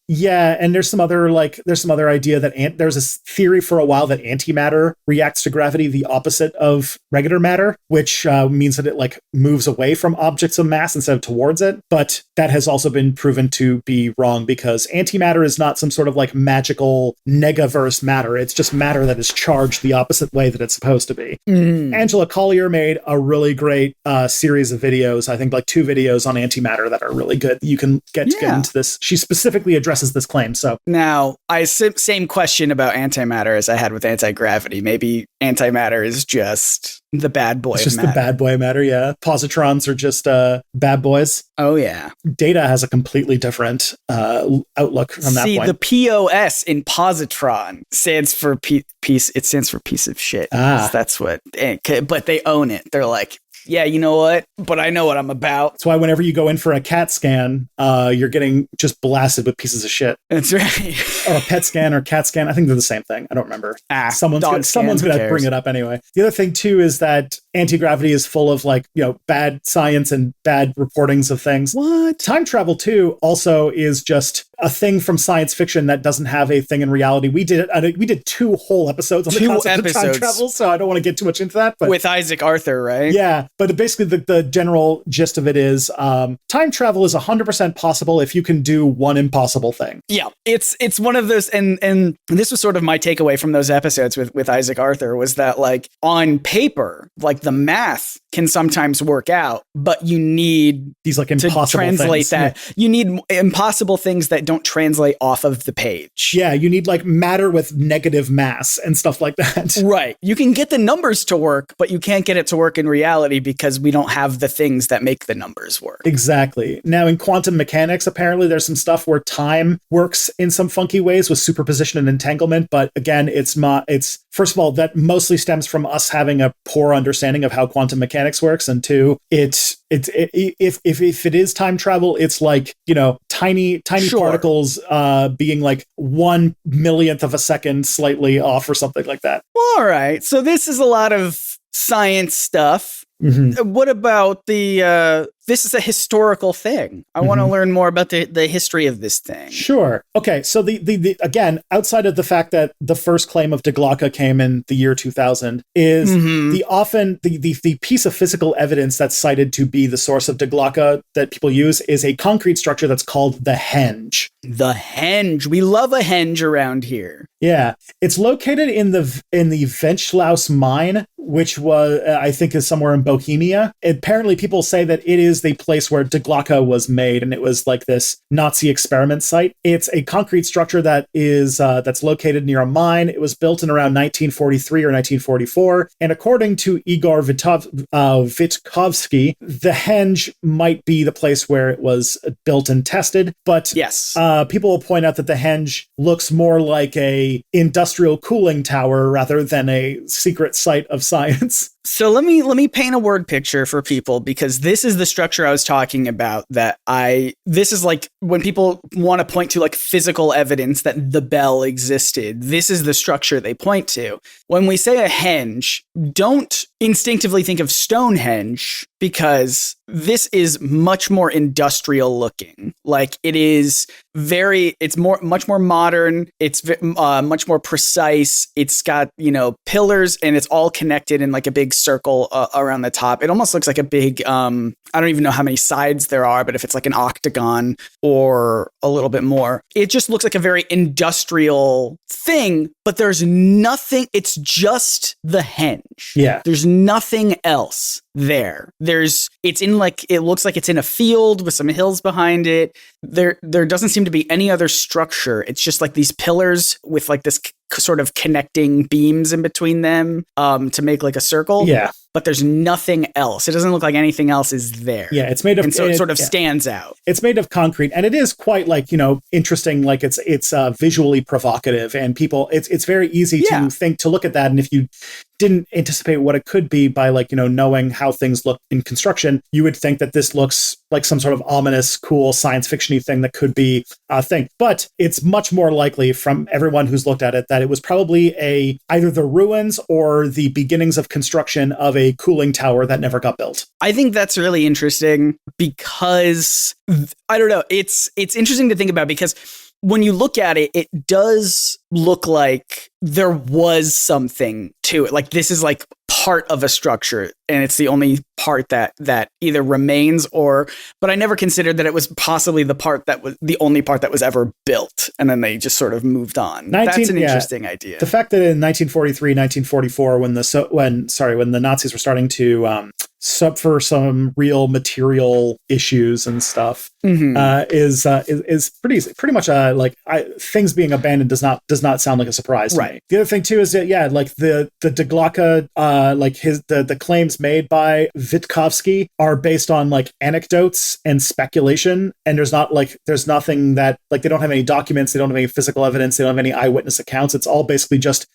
Yeah, and there's some other idea that there's this theory for a while that antimatter reacts to gravity the opposite of regular matter, which means that it like moves away from objects of mass instead of towards it. But that has also been proven to be wrong because antimatter is not some sort of like magical negaverse matter. It's just matter that is charged the opposite way that it's supposed to be. Angela Collier made a really great series of videos, I think like 2 videos on antimatter that are really good. You can get into this. She specifically addresses this claim. So now, same question about antimatter as I had with anti-gravity. Maybe antimatter is just the bad boy. It's just matter. The bad boy matter, yeah. Positrons are just bad boys. Oh, yeah. Data has a completely different outlook from that point. See, the POS in positron stands for piece. It stands for piece of shit. That's what. But they own it. They're like, yeah, you know what? But I know what I'm about. That's why whenever you go in for a CAT scan, you're getting just blasted with pieces of shit. That's right. Or a PET scan or CAT scan. I think they're the same thing. I don't remember. Someone's going to bring it up anyway. The other thing, too, is that anti-gravity is full of like, bad science and bad reportings of things. What? Time travel, too, also is just a thing from science fiction that doesn't have a thing in reality. We did 2 whole episodes on the concept of time travel, so I don't want to get too much into that. But with Isaac Arthur, right? Yeah, but basically the general gist of it is time travel is 100% possible if you can do one impossible thing. Yeah, it's one of those, and this was sort of my takeaway from those episodes with Isaac Arthur was that like on paper, like the math can sometimes work out, but you need these like impossible to translate things. that. Yeah. You need impossible things that don't translate off of the page. Yeah, you need like matter with negative mass and stuff like that. Right. You can get the numbers to work, but you can't get it to work in reality because we don't have the things that make the numbers work. Exactly. Now in quantum mechanics, apparently there's some stuff where time works in some funky ways with superposition and entanglement, but again, it's first of all, that mostly stems from us having a poor understanding of how quantum mechanics works, and 2, if it is time travel, it's like, tiny sure. particles being like 1 millionth of a second slightly off or something like that. All right. So this is a lot of science stuff. Mm-hmm. What about this is a historical thing. I want to learn more about the history of this thing. Sure. Okay. So the again, outside of the fact that the first claim of Die Glocke came in the year 2000 is the piece of physical evidence that's cited to be the source of Die Glocke that people use is a concrete structure that's called the Henge. The Henge. We love a Henge around here. Yeah. It's located in the Wenceslaus mine, which was, I think, is somewhere in Bohemia. Apparently, people say that it is the place where Die Glocke was made, and it was like this Nazi experiment site. It's a concrete structure that is that's located near a mine. It was built in around 1943 or 1944, and according to Igor Vitkovsky, the Henge might be the place where it was built and tested. But yes, people will point out that the Henge looks more like a industrial cooling tower rather than a secret site of science. So let me paint a word picture for people, because this is the structure I was talking about. This is like when people want to point to like physical evidence that the bell existed. This is the structure they point to. When we say a henge, don't instinctively think of Stonehenge, because this is much more industrial looking. Like it's much more modern. It's much more precise. It's got, pillars, and it's all connected in like a big circle around the top. It almost looks like a big, I don't even know how many sides there are, but if it's like an octagon or a little bit more, it just looks like a very industrial thing, but there's nothing. It's just the henge. Yeah. There's nothing else there. It looks like it's in a field with some hills behind it. There doesn't seem to be any other structure. It's just like these pillars with like this sort of connecting beams in between them to make like a circle. Yeah. But there's nothing else. It doesn't look like anything else is there. Yeah, it's made of, and so it sort of stands out. It's made of concrete, and it is quite like, interesting. Like it's visually provocative, and people, it's very easy to look at that, and if you didn't anticipate what it could be by knowing how things look in construction, you would think that this looks like some sort of ominous, cool science fiction-y thing that could be a thing. But it's much more likely from everyone who's looked at it that it was probably either the ruins or the beginnings of construction of a cooling tower that never got built. I think that's really interesting because I don't know. It's interesting to think about because when you look at it, it does look like there was something to it. Like this is like part of a structure, and it's the only part that either remains but I never considered that it was possibly the part that was the only part that was ever built, and then they just sort of moved on. That's an interesting idea. The fact that in 1943, 1944, when the Nazis were starting to suffer some real material issues and stuff, is pretty much things being abandoned does not sound like a surprise to me. The other thing too is that like the Die Glocke, the claims made by Witkowski are based on like anecdotes and speculation, and there's nothing that like they don't have any documents, they don't have any physical evidence, they don't have any eyewitness accounts. It's all basically just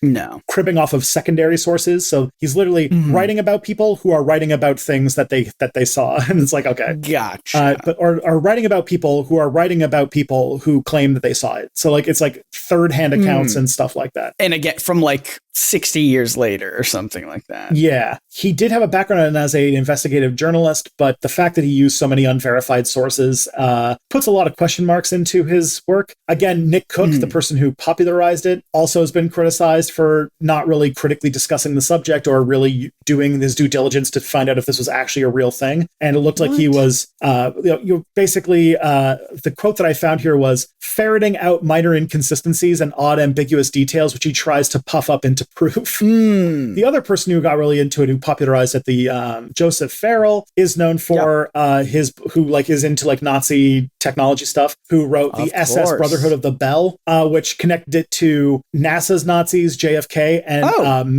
cribbing off of secondary sources. So he's literally writing about people who are writing about things that they saw, and it's like, okay, gotcha. But or writing about people who are writing about people who claim that they saw it. So like it's like third-hand accounts and stuff like that. And again, from like 60 years later or something like that. Yeah. He did have a background as an investigative journalist, but the fact that he used so many unverified sources puts a lot of question marks into his work. Again, Nick Cook, the person who popularized it, also has been criticized for not really critically discussing the subject or really doing his due diligence to find out if this was actually a real thing. And it looked like he was, basically, the quote that I found here was ferreting out minor inconsistencies and odd ambiguous details, which he tries to puff up into proof. The other person who got really into it, who popularized it, the Joseph Farrell, is known for is into like Nazi technology stuff, who wrote the SS Brotherhood of the Bell, which connected it to NASA's Nazis, JFK, and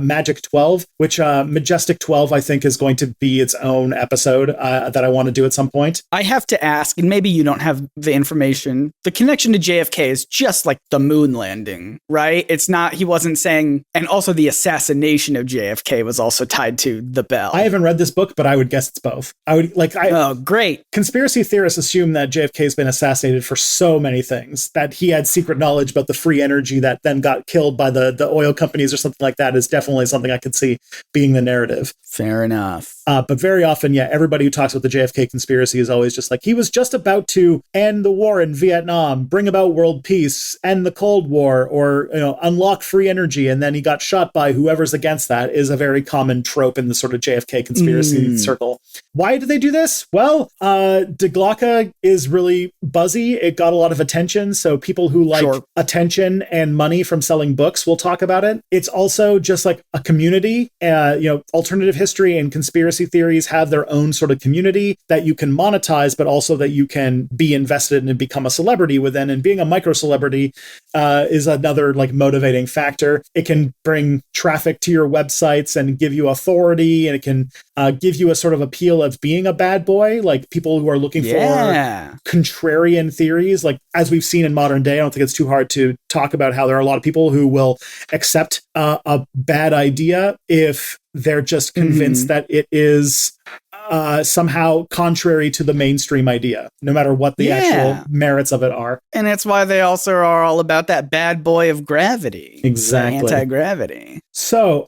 Magic 12, which Majestic 12, I think, is going to be its own episode that I want to do at some point. I have to ask, and maybe you don't have the information, the connection to JFK is just like the moon landing, right? It's not, he wasn't saying, and also the assassination of JFK was also tied to the bell. I haven't read this book, but I would guess it's both. Oh, great. Conspiracy theorists assume that JFK has been assassinated for so many things, that he had secret knowledge about the free energy that then got killed by the oil companies or something like that is definitely something I could see being the narrative. Fair enough. But very often, everybody who talks about the JFK conspiracy is always just like, he was just about to end the war in Vietnam, bring about world peace, end the Cold War, or unlock free energy, and then he got shot by whoever's against that, is a very common trope in the sort of JFK conspiracy circle. Why do they do this? Well, Die Glocke is really buzzy. It got a lot of attention, so people who like attention and money from selling books will talk about it. It's also just like a community. Alternative history and conspiracy theories have their own sort of community that you can monetize, but also that you can be invested in and become a celebrity within. And being a micro celebrity is another like motivating factor. It can bring traffic to your websites and give you authority, and it can give you a sort of appeal of being a bad boy, like people who are looking for contrarian theories. Like as we've seen in modern day, I don't think it's too hard to talk about how there are a lot of people who will accept a bad idea if they're just convinced that it is somehow contrary to the mainstream idea, no matter what the actual merits of it are. And that's why they also are all about that bad boy of gravity. Exactly. Anti-gravity. So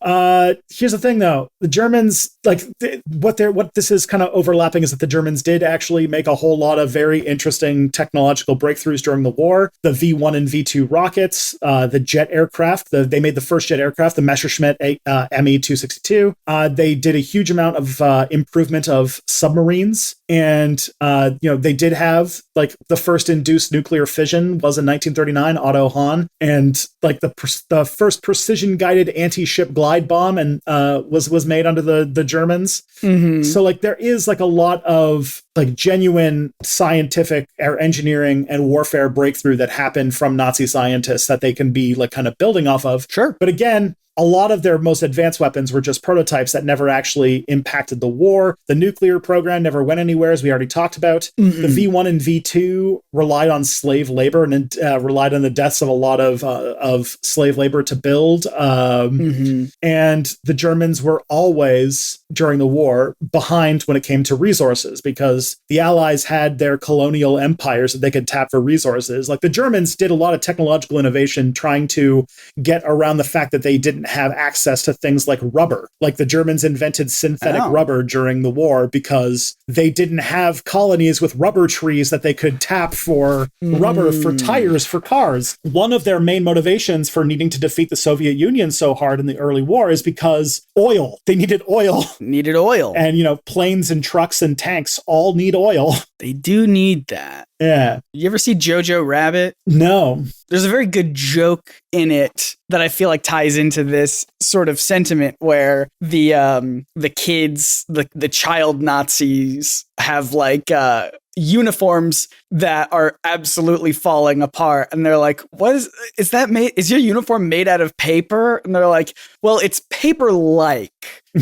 here's the thing, though. The Germans, like what this is kind of overlapping is that the Germans did actually make a whole lot of very interesting technological breakthroughs during the war. The V1 and V2 rockets, the jet aircraft, they made the first jet aircraft, the Messerschmitt Me-262. They did a huge amount of improvement of submarines. And, they did have like the first induced nuclear fission was in 1939, Otto Hahn, and like the first precision guided anti-ship glide bomb and was made under the Germans. So like there is like a lot of like genuine scientific or engineering and warfare breakthrough that happened from Nazi scientists that they can be like kind of building off of. Sure. But again, a lot of their most advanced weapons were just prototypes that never actually impacted the war. The nuclear program never went anywhere, as we already talked about. The V1 and V2 relied on slave labor and relied on the deaths of a lot of slave labor to build. And the Germans were always, during the war, behind when it came to resources, because the Allies had their colonial empires that they could tap for resources. Like the Germans did a lot of technological innovation trying to get around the fact that they didn't have access to things like rubber. Like the Germans invented synthetic rubber during the war because they didn't have colonies with rubber trees that they could tap for rubber for tires for cars. One of their main motivations for needing to defeat the Soviet Union so hard in the early war is because oil. They needed oil. Needed oil. And, planes and trucks and tanks all need oil. They do need that. Yeah. You ever see Jojo Rabbit? No. There's a very good joke in it that I feel like ties into this sort of sentiment where the kids, the child Nazis have like uniforms that are absolutely falling apart, and they're like, "What is that made? Is your uniform made out of paper?" And they're like, "Well, it's paper-like."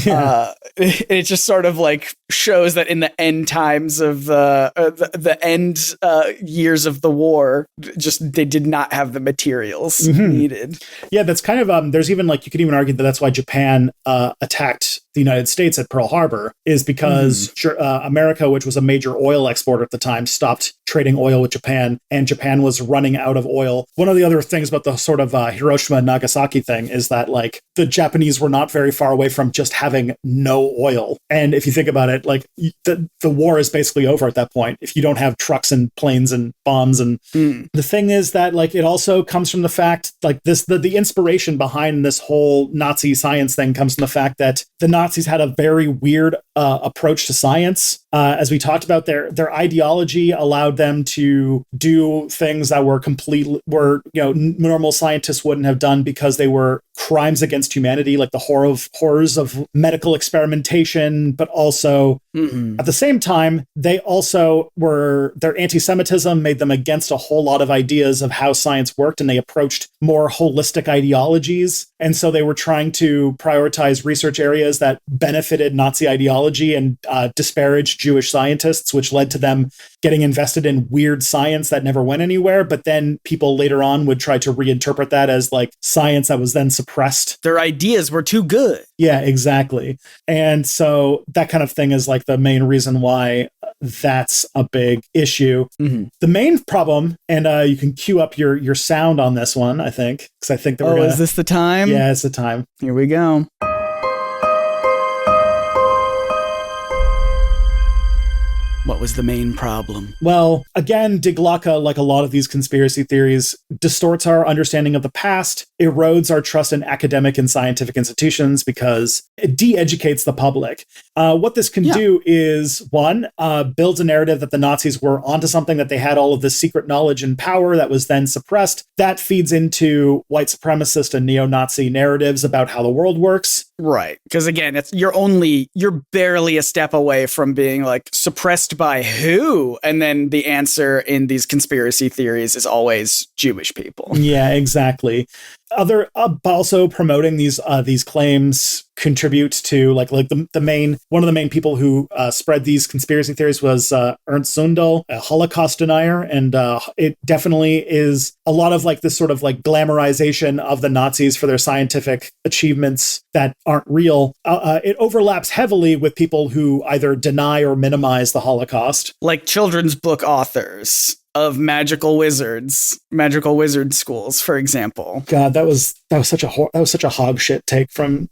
Yeah. It just sort of like shows that in the end times of the end years of the war, just they did not have the materials needed. Yeah, that's kind of there's even like you could even argue that that's why Japan attacked the United States at Pearl Harbor, is because America, which was a major oil exporter at the time, stopped trading oil with Japan, and Japan was running out of oil. One of the other things about the sort of Hiroshima and Nagasaki thing is that like the Japanese were not very far away from just having no oil. And if you think about it, like the war is basically over at that point if you don't have trucks and planes and bombs. And the thing is that like it also comes from the fact like the inspiration behind this whole Nazi science thing comes from the fact that the Nazis had a very weird approach to science. As we talked about, their ideology allowed them to do things that were normal scientists wouldn't have done because they were crimes against humanity, like the horrors of medical experimentation, but also at the same time, they also their anti-Semitism made them against a whole lot of ideas of how science worked, and they approached more holistic ideologies. And so they were trying to prioritize research areas that benefited Nazi ideology and disparaged Jewish scientists, which led to them getting invested in weird science that never went anywhere. But then people later on would try to reinterpret that as like science that was then suppressed. Their ideas were too good. Yeah, exactly. And so that kind of thing is like the main reason why that's a big issue. The main problem, and you can cue up your sound on this one, I think, because I think that we're is this the time? Yeah, it's the time. Here we go. What was the main problem? Well, again, Die Glocke, like a lot of these conspiracy theories, distorts our understanding of the past, erodes our trust in academic and scientific institutions because it de-educates the public. What this can do is, one, builds a narrative that the Nazis were onto something, that they had all of this secret knowledge and power that was then suppressed. That feeds into white supremacist and neo-Nazi narratives about how the world works. Right. Because again, you're barely a step away from being like suppressed by who? And then the answer in these conspiracy theories is always Jewish people. Yeah, exactly. Also promoting these claims contribute to like one of the main people who spread these conspiracy theories was Ernst Zundel, a Holocaust denier, and it definitely is a lot of like this sort of like glamorization of the Nazis for their scientific achievements that aren't real. It overlaps heavily with people who either deny or minimize the Holocaust, like children's book authors of magical wizard schools, for example. God, that was such a hog shit take from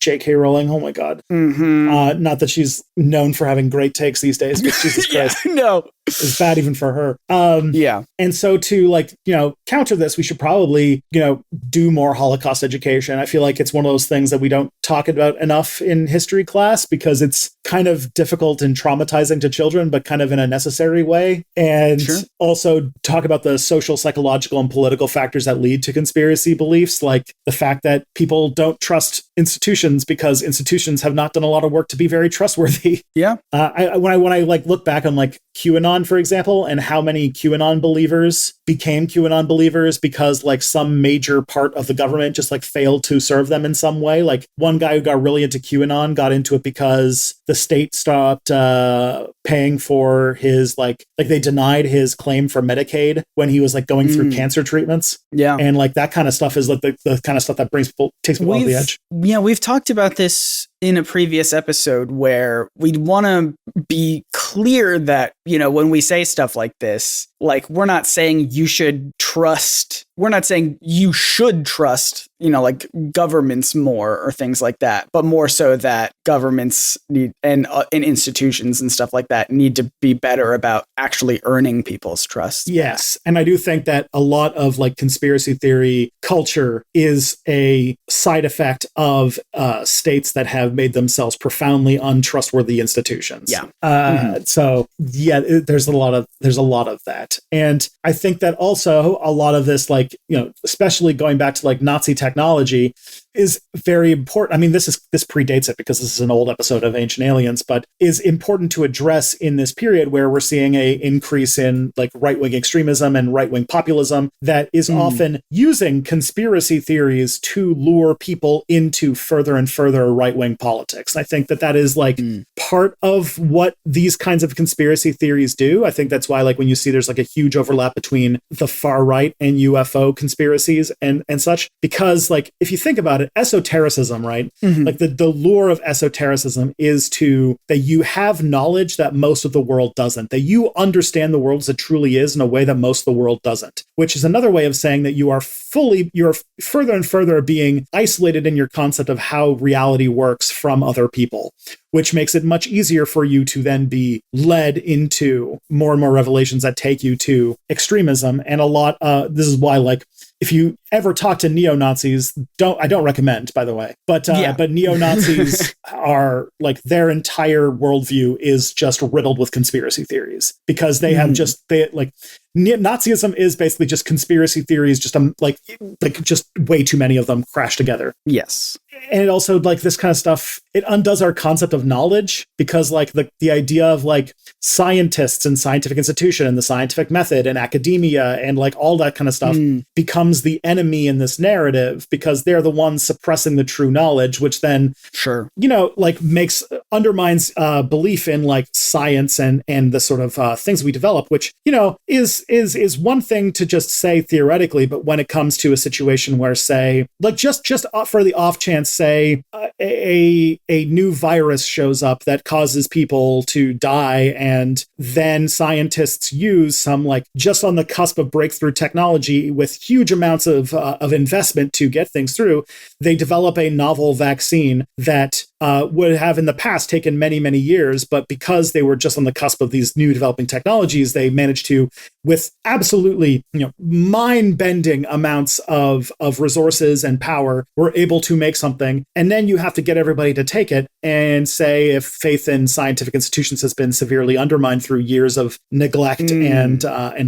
J.K. Rowling. Oh my God. Not that she's known for having great takes these days, but Jesus Christ. No. It's bad even for her. Yeah. And so to counter this, we should probably, do more Holocaust education. I feel like it's one of those things that we don't talk about enough in history class because it's kind of difficult and traumatizing to children, but kind of in a necessary way. And also talk about the social, psychological, and political factors that lead to conspiracy beliefs, like the fact that people don't trust institutions because institutions have not done a lot of work to be very trustworthy. Yeah. When I look back on like QAnon, for example, and how many QAnon believers became QAnon believers because like some major part of the government just like failed to serve them in some way. Like one guy who got really into QAnon got into it because the state stopped paying for his like they denied his claim for Medicaid when he was like going through cancer treatments. Yeah. And like that kind of stuff is like the kind of stuff that takes people off the edge. Yeah, we've talked about this in a previous episode where we'd want to be clear that, when we say stuff like this, like we're not saying you should trust we're not saying you should trust, like governments more or things like that, but more so that governments need and institutions and stuff like that need to be better about actually earning people's trust. Yes. And I do think that a lot of like conspiracy theory culture is a side effect of states that have made themselves profoundly untrustworthy institutions. Yeah. So yeah, there's a lot of that. And I think that also a lot of this, like, especially going back to like Nazi technology, is very important. I mean, this predates it because this is an old episode of Ancient Aliens, but is important to address in this period where we're seeing a increase in like right-wing extremism and right-wing populism that is often using conspiracy theories to lure people into further and further right-wing politics. I think that is like part of what these kinds of conspiracy theories do. I think that's why, like, when you see there's like a huge overlap between the far right and UFO conspiracies and such, because like, if you think about it, esotericism, right? Like the lure of esotericism is that you have knowledge that most of the world doesn't, that you understand the world as it truly is in a way that most of the world doesn't, which is another way of saying that you're further and further being isolated in your concept of how reality works from other people, which makes it much easier for you to then be led into more and more revelations that take you to extremism. And this is why, like, if you ever talk to neo-Nazis, I don't recommend, by the way, but neo-Nazis are like, their entire worldview is just riddled with conspiracy theories, because they have Nazism is basically just conspiracy theories, just just way too many of them crashed together. Yes. And it also, like, this kind of stuff, it undoes our concept of knowledge, because like the idea of like scientists and scientific institution and the scientific method and academia and like all that kind of stuff becomes the enemy in this narrative, because they're the ones suppressing the true knowledge, which then undermines belief in like science and the sort of things we develop, which is one thing to just say theoretically, but when it comes to a situation where, say, like just for the off chance, say a new virus shows up that causes people to die, and then scientists use some, like, just on the cusp of breakthrough technology with huge amounts of investment to get things through, they develop a novel vaccine that would have in the past taken many, many years, but because they were just on the cusp of these new developing technologies, they managed to, with absolutely mind-bending amounts of resources and power, were able to make something. And then you have to get everybody to take it. And say, if faith in scientific institutions has been severely undermined through years of neglect and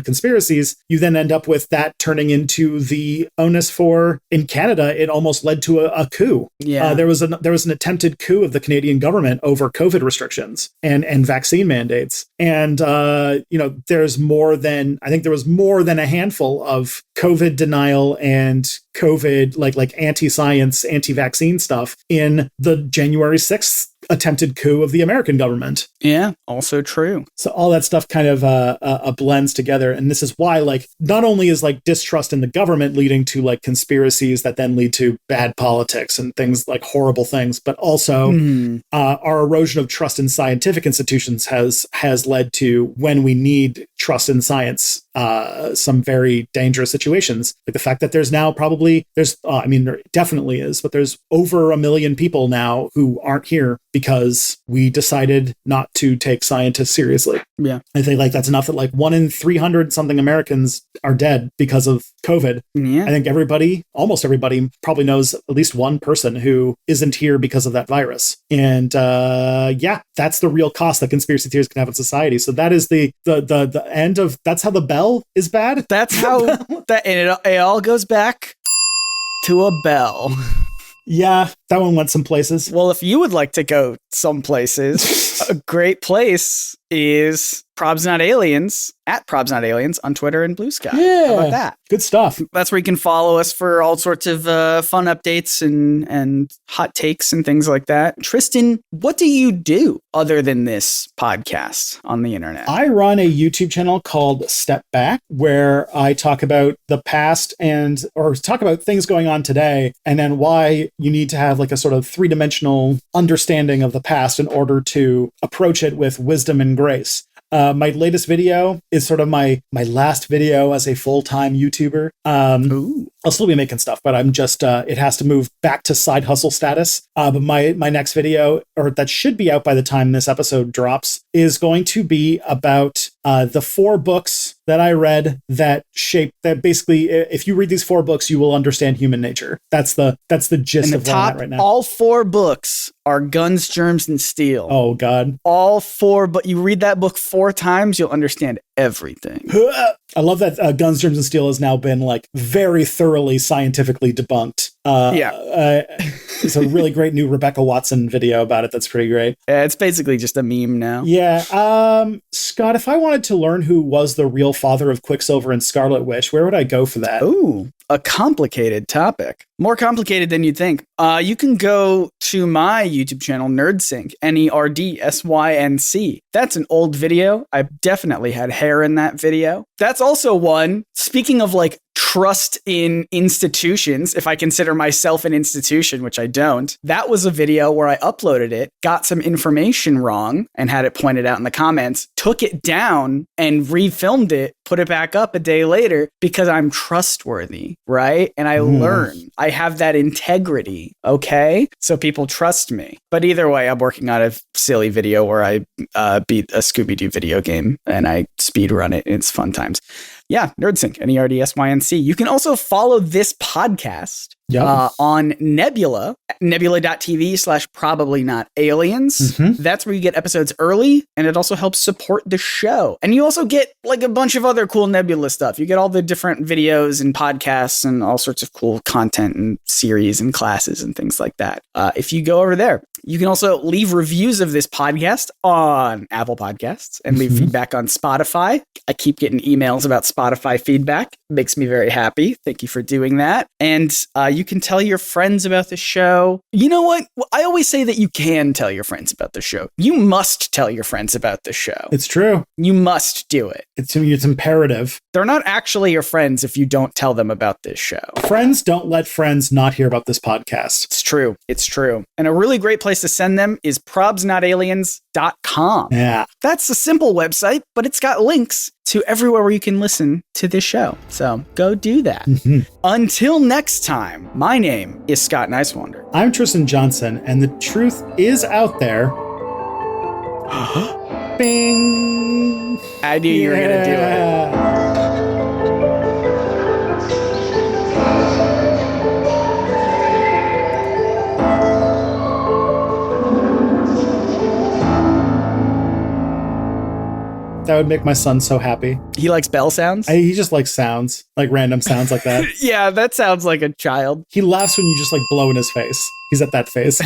conspiracies, you then end up with that turning into the onus for, in Canada, it almost led to a coup. Yeah. There was an attempted coup of the Canadian government over COVID restrictions and vaccine mandates. And there was more than a handful of COVID denial and COVID like anti-science, anti-vaccine stuff in the January 6th attempted coup of the American government. Yeah, also true. So all that stuff kind of blends together. And this is why, like, not only is like distrust in the government leading to like conspiracies that then lead to bad politics and things like horrible things, but also our erosion of trust in scientific institutions has led to, when we need trust in science, some very dangerous situations. Like the fact that there definitely is, but there's over 1 million people now who aren't here because we decided not to take scientists seriously. Yeah. I think like that's enough that like 1 in 300 something Americans are dead because of COVID. Yeah. I think almost everybody probably knows at least one person who isn't here because of that virus. And that's the real cost that conspiracy theories can have in society. So that is the end of, that's how the bell is bad. That's how and it all goes back to a bell. Yeah, that one went some places. Well, if you would like to go some places, a great place is Probs Not Aliens, at Probs Not Aliens on Twitter and Blue Sky. Yeah. How about that? Good stuff. That's where you can follow us for all sorts of fun updates and hot takes and things like that. Tristan, what do you do other than this podcast on the internet? I run a YouTube channel called Step Back, where I talk about the past or talk about things going on today, and then why you need to have like a sort of three-dimensional understanding of the past in order to approach it with wisdom and grace. My latest video is sort of my last video as a full-time YouTuber. I'll still be making stuff, but I'm just, it has to move back to side hustle status. But my next video, or that should be out by the time this episode drops, is going to be about the 4 books that I read that basically, if you read these 4 books, you will understand human nature. That's the gist of where I'm at right now. All 4 books are Guns, Germs, and Steel. Oh, God. All 4, but you read that book 4 times, you'll understand everything. I love that Guns, Germs, and Steel has now been like very thoroughly scientifically debunked. It's a really great new Rebecca Watson video about it. That's pretty great. Yeah, it's basically just a meme now. Yeah. Scott, if I wanted to learn who was the real father of Quicksilver and Scarlet Witch, where would I go for that? Ooh, a complicated topic. More complicated than you'd think. You can go to my YouTube channel, Nerdsync, Nerdsync. That's an old video. I definitely had hair in that video. That's also one, speaking of like trust in institutions, if I consider myself an institution, which I don't, that was a video where I uploaded it, got some information wrong and had it pointed out in the comments, took it down and refilmed it, put it back up a day later because I'm trustworthy, right? And I learn. I have that integrity, okay? So people trust me. But either way, I'm working on a silly video where I beat a Scooby-Doo video game and I speed run it. It's fun times. Yeah, Nerdsync, Nerdsync. You can also follow this podcast on Nebula, nebula.tv/probablynotaliens. That's where you get episodes early, and it also helps support the show. And you also get like a bunch of other cool Nebula stuff. You get all the different videos and podcasts and all sorts of cool content and series and classes and things like that. If you go over there, you can also leave reviews of this podcast on Apple Podcasts and leave feedback on Spotify. I keep getting emails about Spotify feedback. Makes me very happy. Thank you for doing that. And you can tell your friends about the show. You know what? I always say that you can tell your friends about the show. You must tell your friends about the show. It's true. You must do it. It's imperative. They're not actually your friends if you don't tell them about this show. Friends don't let friends not hear about this podcast. It's true. It's true. And a really great place to send them is probsnotaliens.com. Yeah. That's a simple website, but it's got links to everywhere where you can listen to this show. So go do that. Until next time, my name is Scott Nicewander. I'm Tristan Johnson, and the truth is out there. Bing! I knew you were going to do it. That would make my son so happy. He likes bell sounds? He just likes sounds, like random sounds like that. Yeah, that sounds like a child. He laughs when you just like blow in his face. He's at that phase.